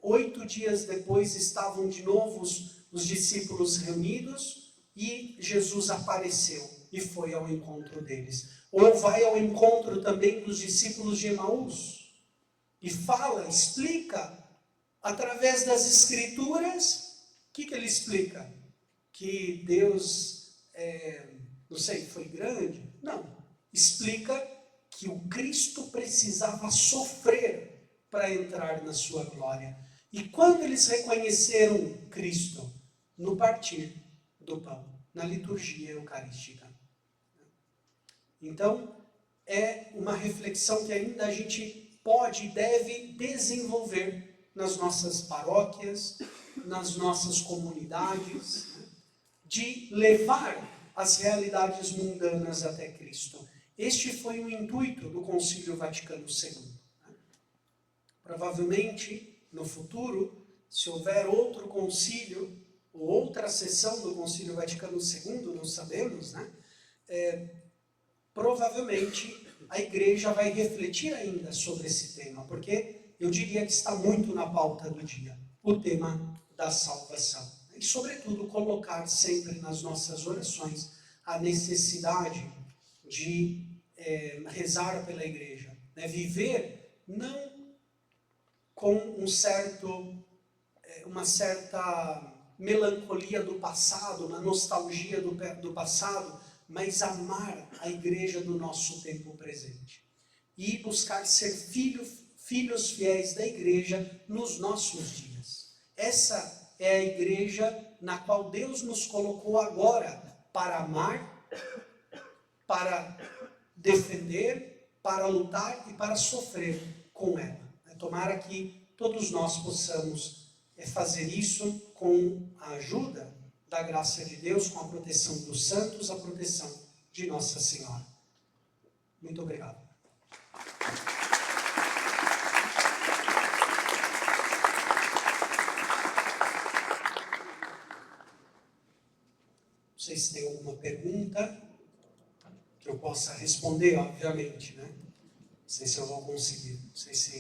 8 dias depois estavam de novo os discípulos reunidos e Jesus apareceu e foi ao encontro deles. Ou vai ao encontro também dos discípulos de Emaús e fala, explica, através das Escrituras, o que ele explica? Que Deus, não sei, foi grande? Não. Explica que o Cristo precisava sofrer para entrar na sua glória. E quando eles reconheceram Cristo? No partir do pão. na liturgia eucarística. Então, é uma reflexão que ainda a gente pode e deve desenvolver nas nossas paróquias, nas nossas comunidades, de levar as realidades mundanas até Cristo. Este foi o intuito do Concílio Vaticano II. Provavelmente, no futuro, se houver outro concílio, ou outra sessão do Concílio Vaticano II, não sabemos, né? Provavelmente a Igreja vai refletir ainda sobre esse tema, porque eu diria que está muito na pauta do dia, o tema da salvação. E, sobretudo, colocar sempre nas nossas orações a necessidade de rezar pela Igreja, né? Viver não com uma certa melancolia do passado, uma nostalgia do passado, mas amar a Igreja do nosso tempo presente. E buscar ser filhos fiéis da Igreja nos nossos dias. Essa é a Igreja na qual Deus nos colocou agora para amar, para defender, para lutar e para sofrer com ela. Tomara que todos nós possamos fazer isso com a ajuda da graça de Deus, com a proteção dos santos, a proteção de Nossa Senhora. Muito obrigado. Não sei se tem alguma pergunta que eu possa responder, obviamente, né? Não sei se eu vou conseguir. Não sei se